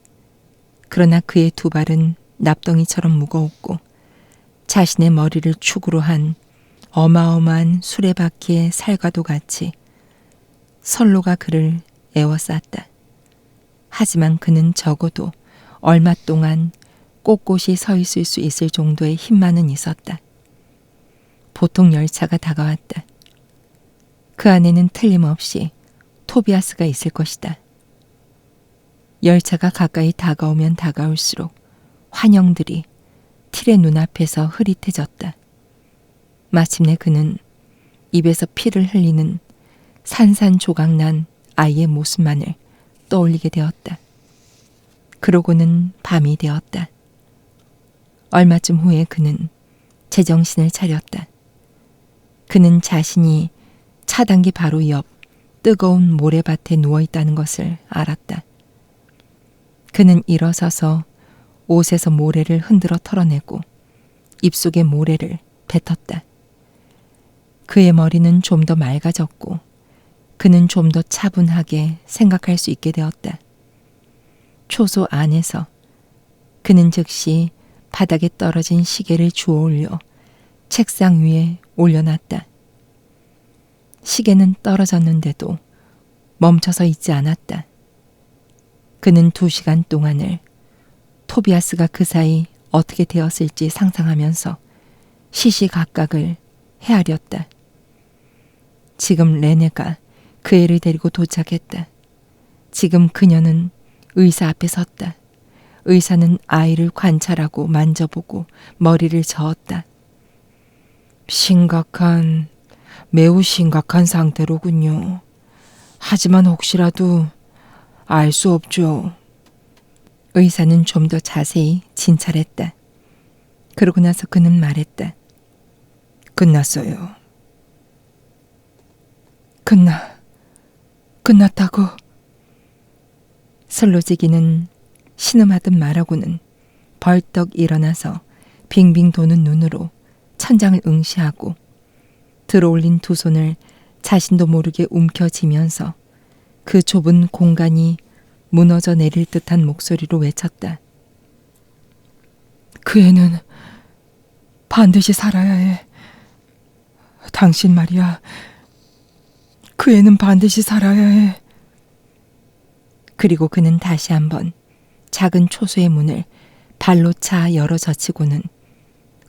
Speaker 1: 그러나 그의 2발은 납덩이처럼 무거웠고 자신의 머리를 축으로 한 어마어마한 수레바퀴의 살과도 같이 선로가 그를 에워쌌다. 하지만 그는 적어도 얼마 동안 꼿꼿이 서 있을 수 있을 정도의 힘만은 있었다. 보통 열차가 다가왔다. 그 안에는 틀림없이 토비아스가 있을 것이다. 열차가 가까이 다가오면 다가올수록 환영들이 틸의 눈앞에서 흐릿해졌다. 마침내 그는 입에서 피를 흘리는 산산조각난 아이의 모습만을 떠올리게 되었다. 그러고는 밤이 되었다. 얼마쯤 후에 그는 제정신을 차렸다. 그는 자신이 차단기 바로 옆 뜨거운 모래밭에 누워있다는 것을 알았다. 그는 일어서서 옷에서 모래를 흔들어 털어내고 입속의 모래를 뱉었다. 그의 머리는 좀 더 맑아졌고 그는 좀 더 차분하게 생각할 수 있게 되었다. 초소 안에서 그는 즉시 바닥에 떨어진 시계를 주워 올려 책상 위에 올려놨다. 시계는 떨어졌는데도 멈춰서 있지 않았다. 그는 2시간 동안을 토비아스가 그 사이 어떻게 되었을지 상상하면서 시시각각을 헤아렸다. 지금 레네가 그 애를 데리고 도착했다. 지금 그녀는 의사 앞에 섰다. 의사는 아이를 관찰하고 만져보고 머리를 저었다. 매우 심각한 상태로군요. 하지만 혹시라도 알 수 없죠. 의사는 좀 더 자세히 진찰했다. 그러고 나서 그는 말했다. 끝났어요. 끝났다고. 슬로지기는 신음하듯 말하고는 벌떡 일어나서 빙빙 도는 눈으로 천장을 응시하고 들어올린 2 손을 자신도 모르게 움켜쥐면서 그 좁은 공간이 무너져 내릴 듯한 목소리로 외쳤다. 그 애는 반드시 살아야 해. 당신 말이야. 그 애는 반드시 살아야 해. 그리고 그는 다시 한번 작은 초소의 문을 발로 차 열어 젖히고는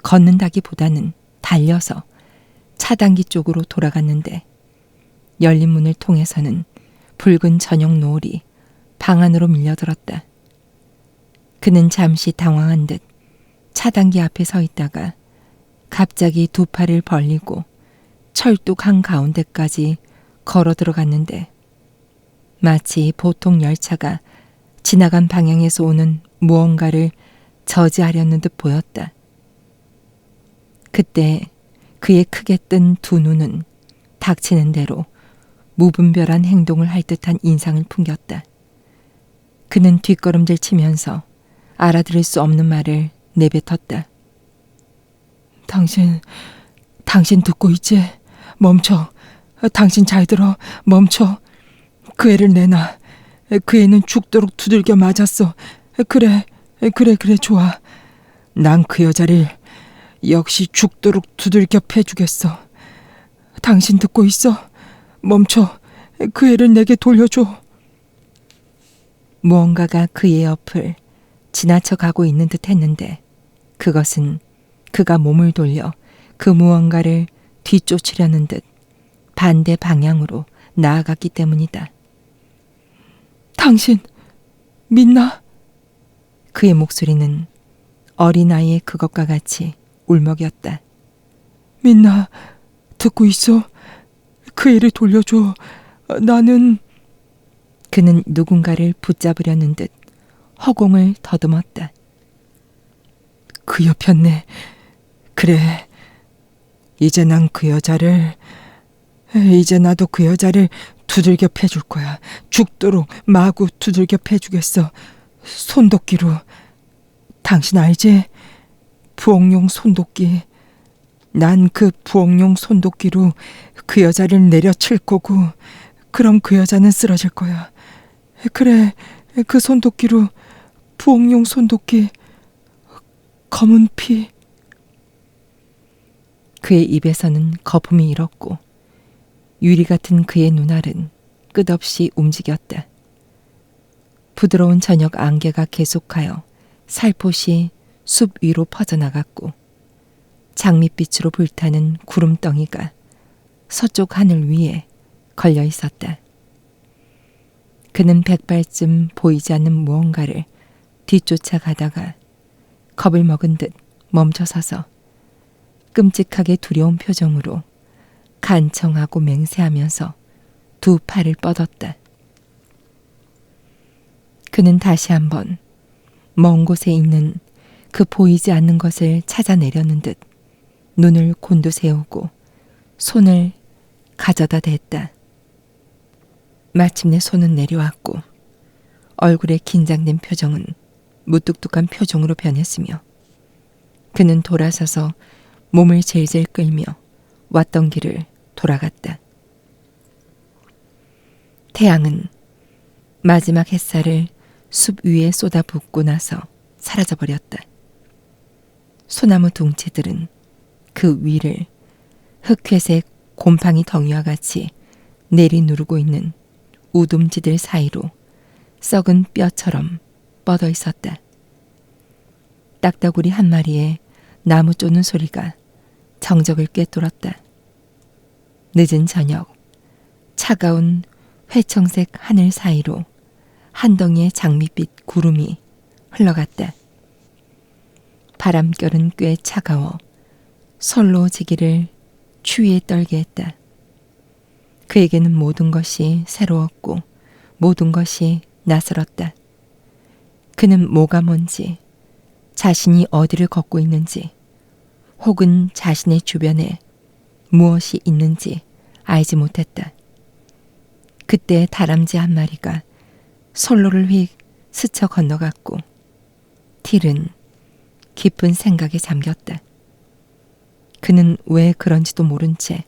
Speaker 1: 걷는다기보다는 달려서 차단기 쪽으로 돌아갔는데 열린 문을 통해서는 붉은 저녁 노을이 방 안으로 밀려들었다. 그는 잠시 당황한 듯 차단기 앞에 서 있다가 갑자기 두 팔을 벌리고 철뚝 한가운데까지 걸어 들어갔는데 마치 보통 열차가 지나간 방향에서 오는 무언가를 저지하려는 듯 보였다. 그때 그의 크게 뜬 두 눈은 닥치는 대로 무분별한 행동을 할 듯한 인상을 풍겼다. 그는 뒷걸음질 치면서 알아들을 수 없는 말을 내뱉었다. 당신 듣고 있지? 멈춰. 당신 잘 들어. 멈춰. 그 애를 내놔. 그 애는 죽도록 두들겨 맞았어. 그래, 좋아. 난 그 여자를 역시 죽도록 두들겨 패주겠어. 당신 듣고 있어? 멈춰. 그 애를 내게 돌려줘. 무언가가 그의 옆을 지나쳐 가고 있는 듯 했는데 그것은 그가 몸을 돌려 그 무언가를 뒤쫓으려는 듯 반대 방향으로 나아갔기 때문이다. 당신 믿나? 그의 목소리는 어린아이의 그것과 같이 울먹였다. 믿나? 듣고 있어? 그 애를 돌려줘. 나는... 그는 누군가를 붙잡으려는 듯 허공을 더듬었다. 그 여편네. 그래. 이제 나도 그 여자를 두들겨 패줄 거야. 죽도록 마구 두들겨 패주겠어. 손도끼로. 당신 알지? 부엌용 손도끼. 난 그 부엌용 손도끼로 그 여자를 내려칠 거고 그럼 그 여자는 쓰러질 거야. 그래, 그 손도끼로. 부엌용 손도끼. 검은 피. 그의 입에서는 거품이 일었고 유리 같은 그의 눈알은 끝없이 움직였다. 부드러운 저녁 안개가 계속하여 살포시 숲 위로 퍼져나갔고 장밋빛으로 불타는 구름덩이가 서쪽 하늘 위에 걸려 있었다. 그는 100발쯤 보이지 않는 무언가를 뒤쫓아 가다가 겁을 먹은 듯 멈춰서서 끔찍하게 두려운 표정으로 간청하고 맹세하면서 두 팔을 뻗었다. 그는 다시 한번 먼 곳에 있는 그 보이지 않는 것을 찾아내려는 듯 눈을 곤두세우고 손을 가져다 댔다. 마침내 손은 내려왔고 얼굴의 긴장된 표정은 무뚝뚝한 표정으로 변했으며 그는 돌아서서 몸을 질질 끌며 왔던 길을 돌아갔다. 태양은 마지막 햇살을 숲 위에 쏟아붓고 나서 사라져버렸다. 소나무 둥치들은 그 위를 흑회색 곰팡이 덩이와 같이 내리누르고 있는 우둠지들 사이로 썩은 뼈처럼 뻗어 있었다. 딱따구리 한 마리에 나무 쪼는 소리가 정적을 꿰뚫었다. 늦은 저녁, 차가운 회청색 하늘 사이로 한 덩이의 장밋빛 구름이 흘러갔다. 바람결은 꽤 차가워 솔로지기를 추위에 떨게 했다. 그에게는 모든 것이 새로웠고 모든 것이 낯설었다. 그는 뭐가 뭔지, 자신이 어디를 걷고 있는지, 혹은 자신의 주변에 무엇이 있는지 알지 못했다. 그때 다람쥐 한 마리가 솔로를 휙 스쳐 건너갔고 틸은 깊은 생각에 잠겼다. 그는 왜 그런지도 모른 채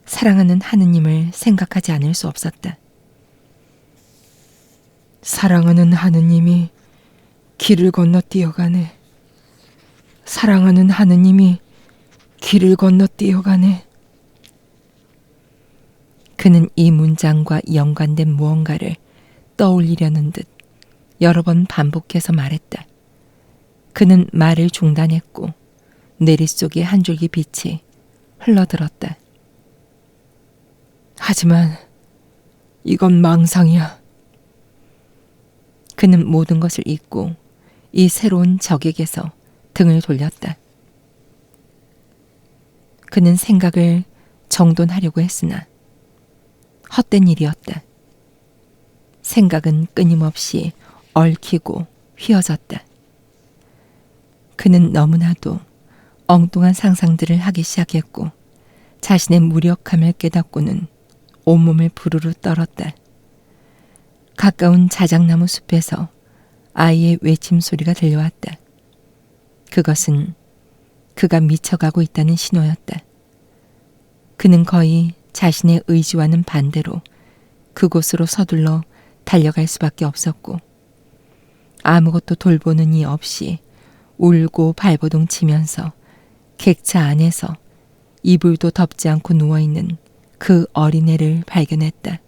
Speaker 1: 사랑하는 하느님을 생각하지 않을 수 없었다. 사랑하는 하느님이 길을 건너 뛰어가네. 사랑하는 하느님이 길을 건너 뛰어가네. 그는 이 문장과 연관된 무언가를 떠올리려는 듯 여러 번 반복해서 말했다. 그는 말을 중단했고 내리 속에 한 줄기 빛이 흘러들었다. 하지만 이건 망상이야. 그는 모든 것을 잊고 이 새로운 적에게서 등을 돌렸다. 그는 생각을 정돈하려고 했으나 헛된 일이었다. 생각은 끊임없이 얽히고 휘어졌다. 그는 너무나도 엉뚱한 상상들을 하기 시작했고 자신의 무력함을 깨닫고는 온몸을 부르르 떨었다. 가까운 자작나무 숲에서 아이의 외침 소리가 들려왔다. 그것은 그가 미쳐가고 있다는 신호였다. 그는 거의 자신의 의지와는 반대로 그곳으로 서둘러 달려갈 수밖에 없었고 아무것도 돌보는 이 없이 울고 발버둥 치면서 객차 안에서 이불도 덮지 않고 누워있는 그 어린애를 발견했다.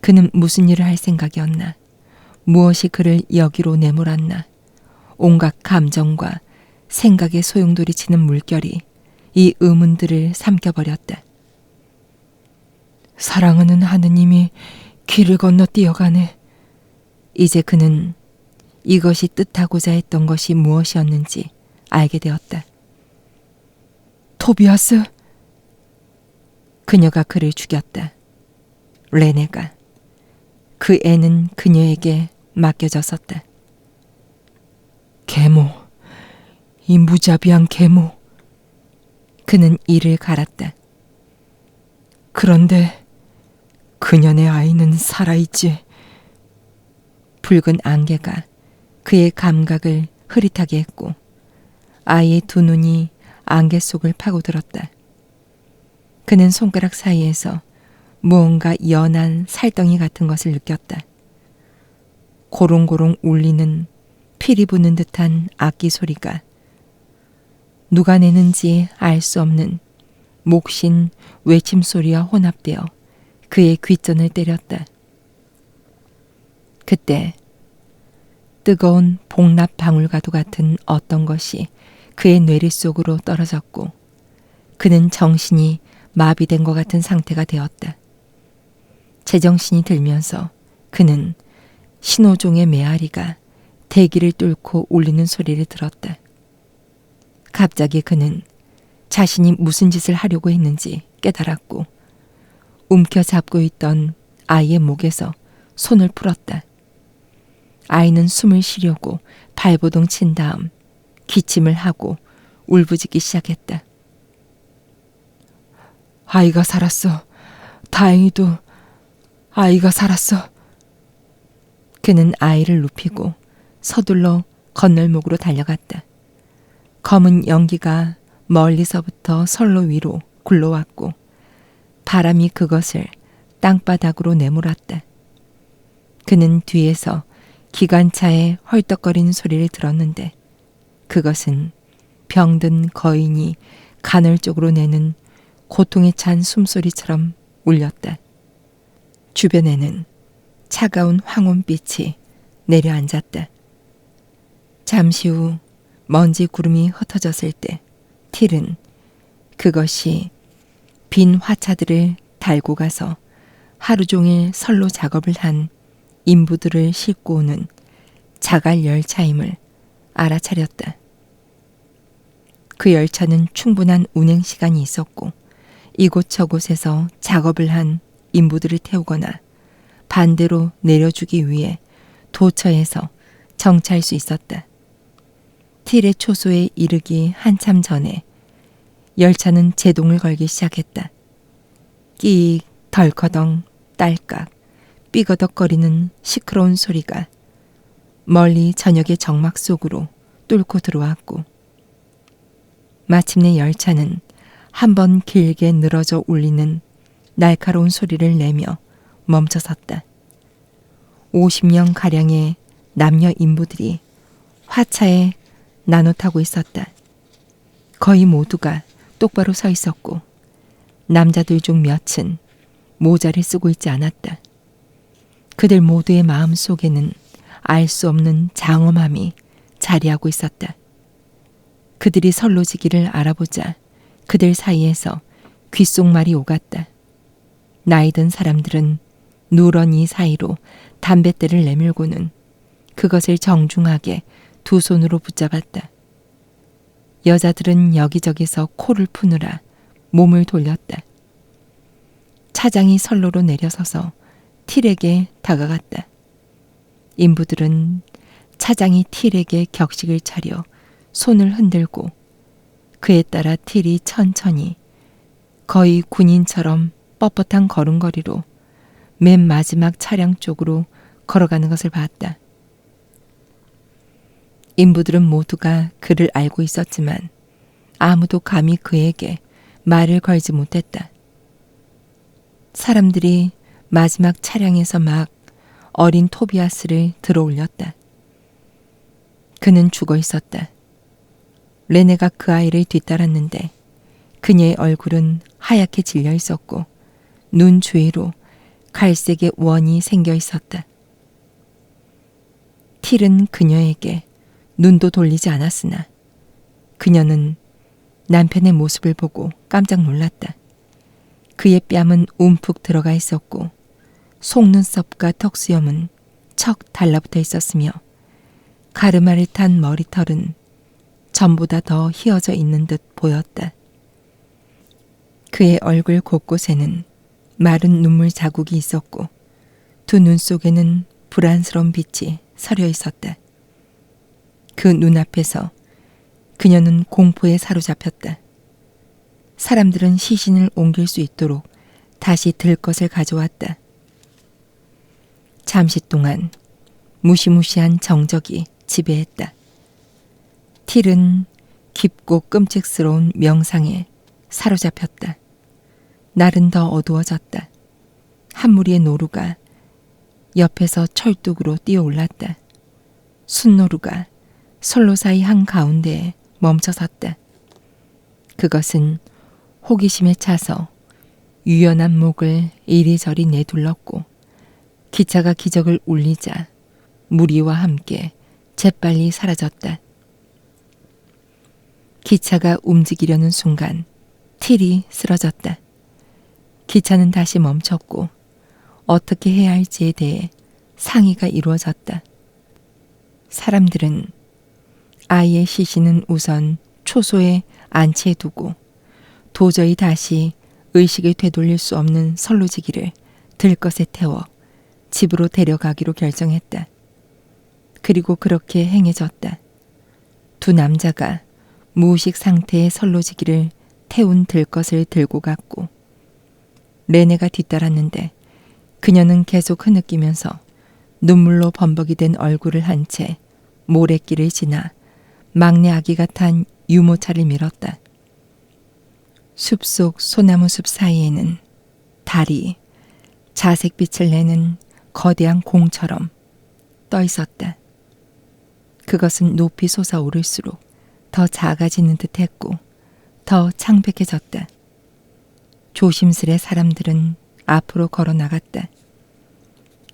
Speaker 1: 그는 무슨 일을 할 생각이었나? 무엇이 그를 여기로 내몰았나? 온갖 감정과 생각의 소용돌이 치는 물결이 이 의문들을 삼켜버렸다. 사랑하는 하느님이 길을 건너 뛰어가네. 이제 그는 이것이 뜻하고자 했던 것이 무엇이었는지 알게 되었다. 토비아스! 그녀가 그를 죽였다. 레네가. 그 애는 그녀에게 맡겨졌었다. 계모, 이 무자비한 계모. 그는 이를 갈았다. 그런데 그녀네 아이는 살아있지. 붉은 안개가 그의 감각을 흐릿하게 했고 아이의 두 눈이 안개 속을 파고들었다. 그는 손가락 사이에서 무언가 연한 살덩이 같은 것을 느꼈다. 고롱고롱 울리는 피리 부는 듯한 악기 소리가 누가 내는지 알 수 없는 목신 외침소리와 혼합되어 그의 귓전을 때렸다. 그때 뜨거운 복납 방울과도 같은 어떤 것이 그의 뇌리 속으로 떨어졌고 그는 정신이 마비된 것 같은 상태가 되었다. 제정신이 들면서 그는 신호종의 메아리가 대기를 뚫고 울리는 소리를 들었다. 갑자기 그는 자신이 무슨 짓을 하려고 했는지 깨달았고 움켜잡고 있던 아이의 목에서 손을 풀었다. 아이는 숨을 쉬려고 발버둥 친 다음 기침을 하고 울부짖기 시작했다. 아이가 살았어. 다행히도 아이가 살았어. 그는 아이를 눕히고 서둘러 건널목으로 달려갔다. 검은 연기가 멀리서부터 선로 위로 굴러왔고 바람이 그것을 땅바닥으로 내몰았다. 그는 뒤에서 기관차의 헐떡거리는 소리를 들었는데 그것은 병든 거인이 간헐적으로 내는 고통에 찬 숨소리처럼 울렸다. 주변에는 차가운 황혼빛이 내려앉았다. 잠시 후 먼지 구름이 흩어졌을 때 틸은 그것이 빈 화차들을 달고 가서 하루 종일 선로 작업을 한 인부들을 싣고 오는 자갈 열차임을 알아차렸다. 그 열차는 충분한 운행 시간이 있었고 이곳저곳에서 작업을 한 인부들을 태우거나 반대로 내려주기 위해 도처에서 정차할 수 있었다. 틸의 초소에 이르기 한참 전에 열차는 제동을 걸기 시작했다. 끼익, 덜커덩, 딸깍, 삐거덕거리는 시끄러운 소리가 멀리 저녁의 정막 속으로 뚫고 들어왔고 마침내 열차는 한번 길게 늘어져 울리는 날카로운 소리를 내며 멈춰섰다. 50명가량의 남녀 인부들이 화차에 나눠 타고 있었다. 거의 모두가 똑바로 서 있었고 남자들 중 몇은 모자를 쓰고 있지 않았다. 그들 모두의 마음 속에는 알 수 없는 장엄함이 자리하고 있었다. 그들이 선로지기를 알아보자 그들 사이에서 귓속말이 오갔다. 나이든 사람들은 누런 이 사이로 담뱃대를 내밀고는 그것을 정중하게 두 손으로 붙잡았다. 여자들은 여기저기서 코를 푸느라 몸을 돌렸다. 차장이 선로로 내려서서 틸에게 다가갔다. 인부들은 차장이 틸에게 격식을 차려 손을 흔들고 그에 따라 틸이 천천히 거의 군인처럼 뻣뻣한 걸음걸이로 맨 마지막 차량 쪽으로 걸어가는 것을 봤다. 인부들은 모두가 그를 알고 있었지만 아무도 감히 그에게 말을 걸지 못했다. 사람들이 마지막 차량에서 막 어린 토비아스를 들어올렸다. 그는 죽어 있었다. 레네가 그 아이를 뒤따랐는데 그녀의 얼굴은 하얗게 질려 있었고 눈 주위로 갈색의 원이 생겨 있었다. 틸은 그녀에게 눈도 돌리지 않았으나 그녀는 남편의 모습을 보고 깜짝 놀랐다. 그의 뺨은 움푹 들어가 있었고 속눈썹과 턱수염은 척 달라붙어 있었으며 가르마를 탄 머리털은 전보다 더 휘어져 있는 듯 보였다. 그의 얼굴 곳곳에는 마른 눈물 자국이 있었고 두 눈 속에는 불안스러운 빛이 서려 있었다. 그 눈앞에서 그녀는 공포에 사로잡혔다. 사람들은 시신을 옮길 수 있도록 다시 들 것을 가져왔다. 잠시 동안 무시무시한 정적이 지배했다. 틸은 깊고 끔찍스러운 명상에 사로잡혔다. 날은 더 어두워졌다. 한 무리의 노루가 옆에서 철뚝으로 뛰어올랐다. 순노루가 선로 사이 한가운데에 멈춰섰다. 그것은 호기심에 차서 유연한 목을 이리저리 내둘렀고 기차가 기적을 울리자 무리와 함께 재빨리 사라졌다. 기차가 움직이려는 순간 틸이 쓰러졌다. 기차는 다시 멈췄고 어떻게 해야 할지에 대해 상의가 이루어졌다. 사람들은 아이의 시신은 우선 초소에 안치해두고 도저히 다시 의식을 되돌릴 수 없는 선로지기를 들것에 태워 집으로 데려가기로 결정했다. 그리고 그렇게 행해졌다. 두 남자가 무의식 상태의 선로지기를 태운 들것을 들고 갔고 레네가 뒤따랐는데 그녀는 계속 흐느끼면서 눈물로 범벅이 된 얼굴을 한 채 모래길을 지나 막내 아기가 탄 유모차를 밀었다. 숲속 소나무 숲 사이에는 달이 자색빛을 내는 거대한 공처럼 떠 있었다. 그것은 높이 솟아오를수록 더 작아지는 듯했고 더 창백해졌다. 조심스레 사람들은 앞으로 걸어 나갔다.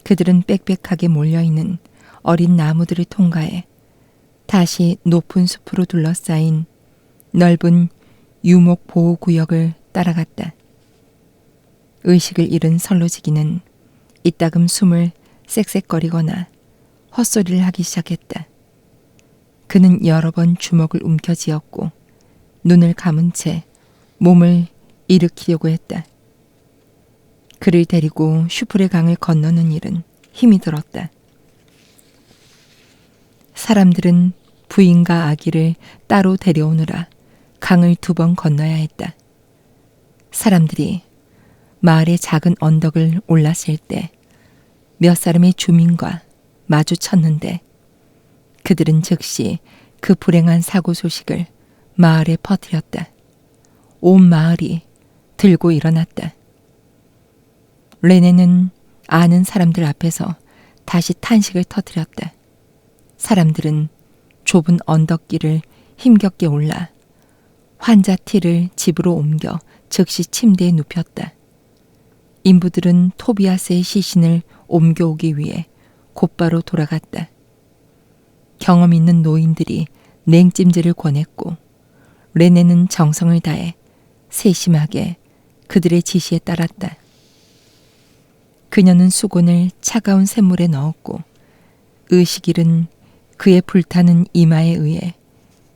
Speaker 1: 그들은 빽빽하게 몰려있는 어린 나무들을 통과해 다시 높은 숲으로 둘러싸인 넓은 유목 보호구역을 따라갔다. 의식을 잃은 선로지기는 이따금 숨을 쌕쌕거리거나 헛소리를 하기 시작했다. 그는 여러 번 주먹을 움켜쥐었고 눈을 감은 채 몸을 일으키려고 했다. 그를 데리고 슈프레 강을 건너는 일은 힘이 들었다. 사람들은 부인과 아기를 따로 데려오느라 강을 2번 건너야 했다. 사람들이 마을의 작은 언덕을 올랐을 때 몇 사람의 주민과 마주쳤는데 그들은 즉시 그 불행한 사고 소식을 마을에 퍼뜨렸다. 온 마을이 들고 일어났다. 레네는 아는 사람들 앞에서 다시 탄식을 터뜨렸다. 사람들은 좁은 언덕길을 힘겹게 올라 환자 틸을 집으로 옮겨 즉시 침대에 눕혔다. 인부들은 토비아스의 시신을 옮겨오기 위해 곧바로 돌아갔다. 경험 있는 노인들이 냉찜질을 권했고 레네는 정성을 다해 세심하게 그들의 지시에 따랐다. 그녀는 수건을 차가운 샘물에 넣었고 의식일은 그의 불타는 이마에 의해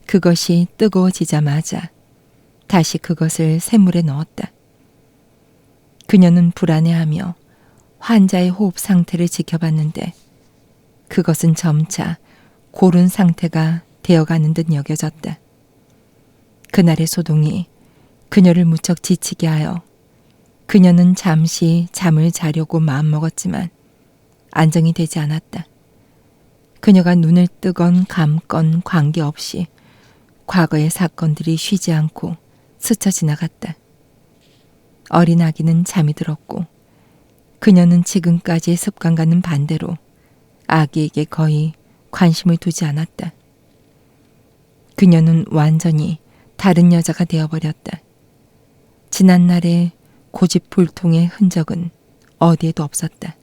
Speaker 1: 그것이 뜨거워지자마자 다시 그것을 샘물에 넣었다. 그녀는 불안해하며 환자의 호흡 상태를 지켜봤는데 그것은 점차 고른 상태가 되어가는 듯 여겨졌다. 그날의 소동이 그녀를 무척 지치게 하여 그녀는 잠시 잠을 자려고 마음먹었지만 안정이 되지 않았다. 그녀가 눈을 뜨건 감건 관계없이 과거의 사건들이 쉬지 않고 스쳐 지나갔다. 어린 아기는 잠이 들었고 그녀는 지금까지의 습관과는 반대로 아기에게 거의 관심을 두지 않았다. 그녀는 완전히 다른 여자가 되어버렸다. 지난날의 고집불통의 흔적은 어디에도 없었다.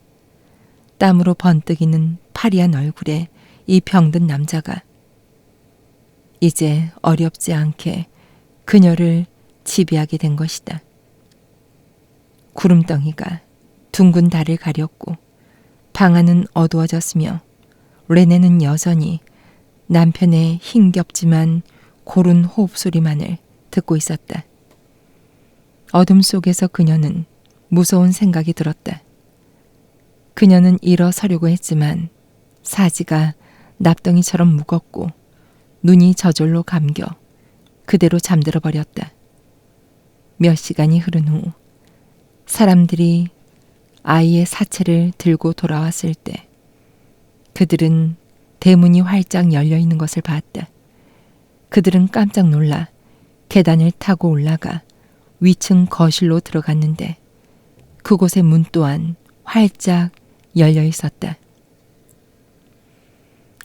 Speaker 1: 땀으로 번뜩이는 파리한 얼굴에 이 병든 남자가 이제 어렵지 않게 그녀를 지배하게 된 것이다. 구름덩이가 둥근 달을 가렸고 방 안은 어두워졌으며 레네는 여전히 남편의 힘겹지만 고른 호흡 소리만을 듣고 있었다. 어둠 속에서 그녀는 무서운 생각이 들었다. 그녀는 일어서려고 했지만 사지가 납덩이처럼 무겁고 눈이 저절로 감겨 그대로 잠들어 버렸다. 몇 시간이 흐른 후 사람들이 아이의 사체를 들고 돌아왔을 때 그들은 대문이 활짝 열려 있는 것을 봤다. 그들은 깜짝 놀라 계단을 타고 올라가 위층 거실로 들어갔는데 그곳의 문 또한 활짝 열려 있었다.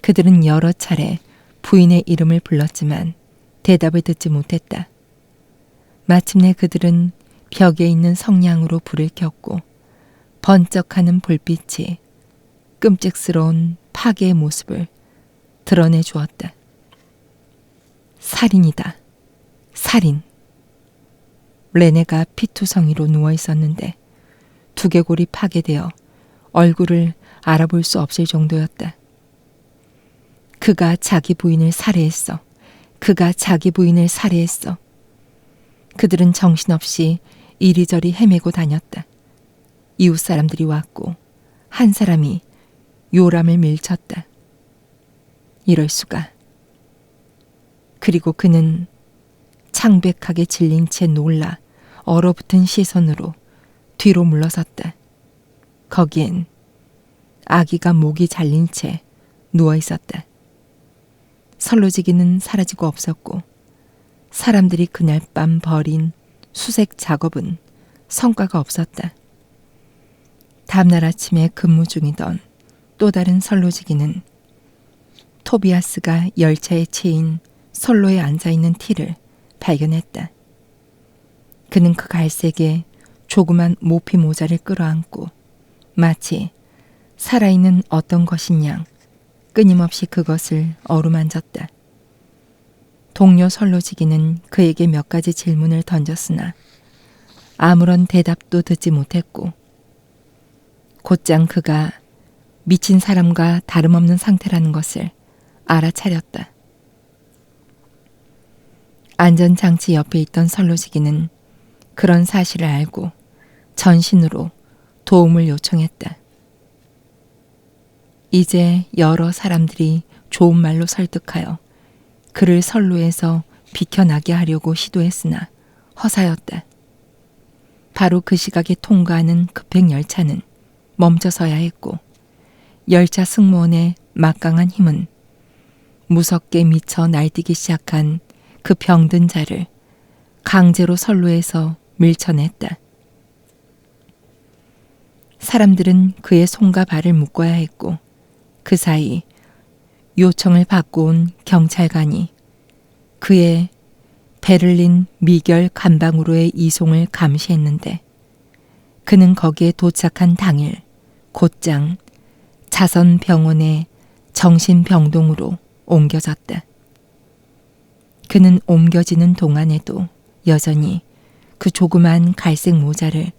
Speaker 1: 그들은 여러 차례 부인의 이름을 불렀지만 대답을 듣지 못했다. 마침내 그들은 벽에 있는 성냥으로 불을 켰고 번쩍하는 불빛이 끔찍스러운 파괴의 모습을 드러내 주었다. 살인이다. 살인. 레네가 피투성이로 누워 있었는데 두개골이 파괴되어 얼굴을 알아볼 수 없을 정도였다. 그가 자기 부인을 살해했어. 그가 자기 부인을 살해했어. 그들은 정신없이 이리저리 헤매고 다녔다. 이웃 사람들이 왔고 한 사람이 요람을 밀쳤다. 이럴 수가. 그리고 그는 창백하게 질린 채 놀라 얼어붙은 시선으로 뒤로 물러섰다. 거기엔 아기가 목이 잘린 채 누워 있었다. 선로지기는 사라지고 없었고 사람들이 그날 밤 벌인 수색 작업은 성과가 없었다. 다음날 아침에 근무 중이던 또 다른 선로지기는 토비아스가 열차에 치인 선로에 앉아있는 티를 발견했다. 그는 그 갈색의 조그만 모피 모자를 끌어안고 마치 살아있는 어떤 것인 양 끊임없이 그것을 어루만졌다. 동료 선로지기는 그에게 몇 가지 질문을 던졌으나 아무런 대답도 듣지 못했고 곧장 그가 미친 사람과 다름없는 상태라는 것을 알아차렸다. 안전장치 옆에 있던 선로지기는 그런 사실을 알고 전신으로 도움을 요청했다. 이제 여러 사람들이 좋은 말로 설득하여 그를 선로에서 비켜나게 하려고 시도했으나 허사였다. 바로 그 시각에 통과하는 급행열차는 멈춰서야 했고 열차 승무원의 막강한 힘은 무섭게 미쳐 날뛰기 시작한 그 병든 자를 강제로 선로에서 밀쳐냈다. 사람들은 그의 손과 발을 묶어야 했고 그 사이 요청을 받고 온 경찰관이 그의 베를린 미결 감방으로의 이송을 감시했는데 그는 거기에 도착한 당일 곧장 자선병원의 정신병동으로 옮겨졌다. 그는 옮겨지는 동안에도 여전히 그 조그만 갈색 모자를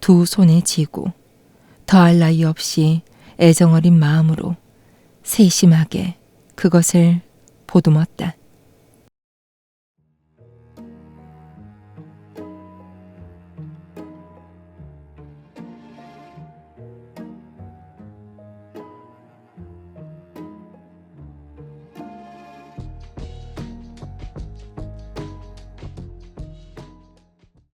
Speaker 1: 두 손에 쥐고 더할 나위 없이 애정어린 마음으로 세심하게 그것을 보듬었다.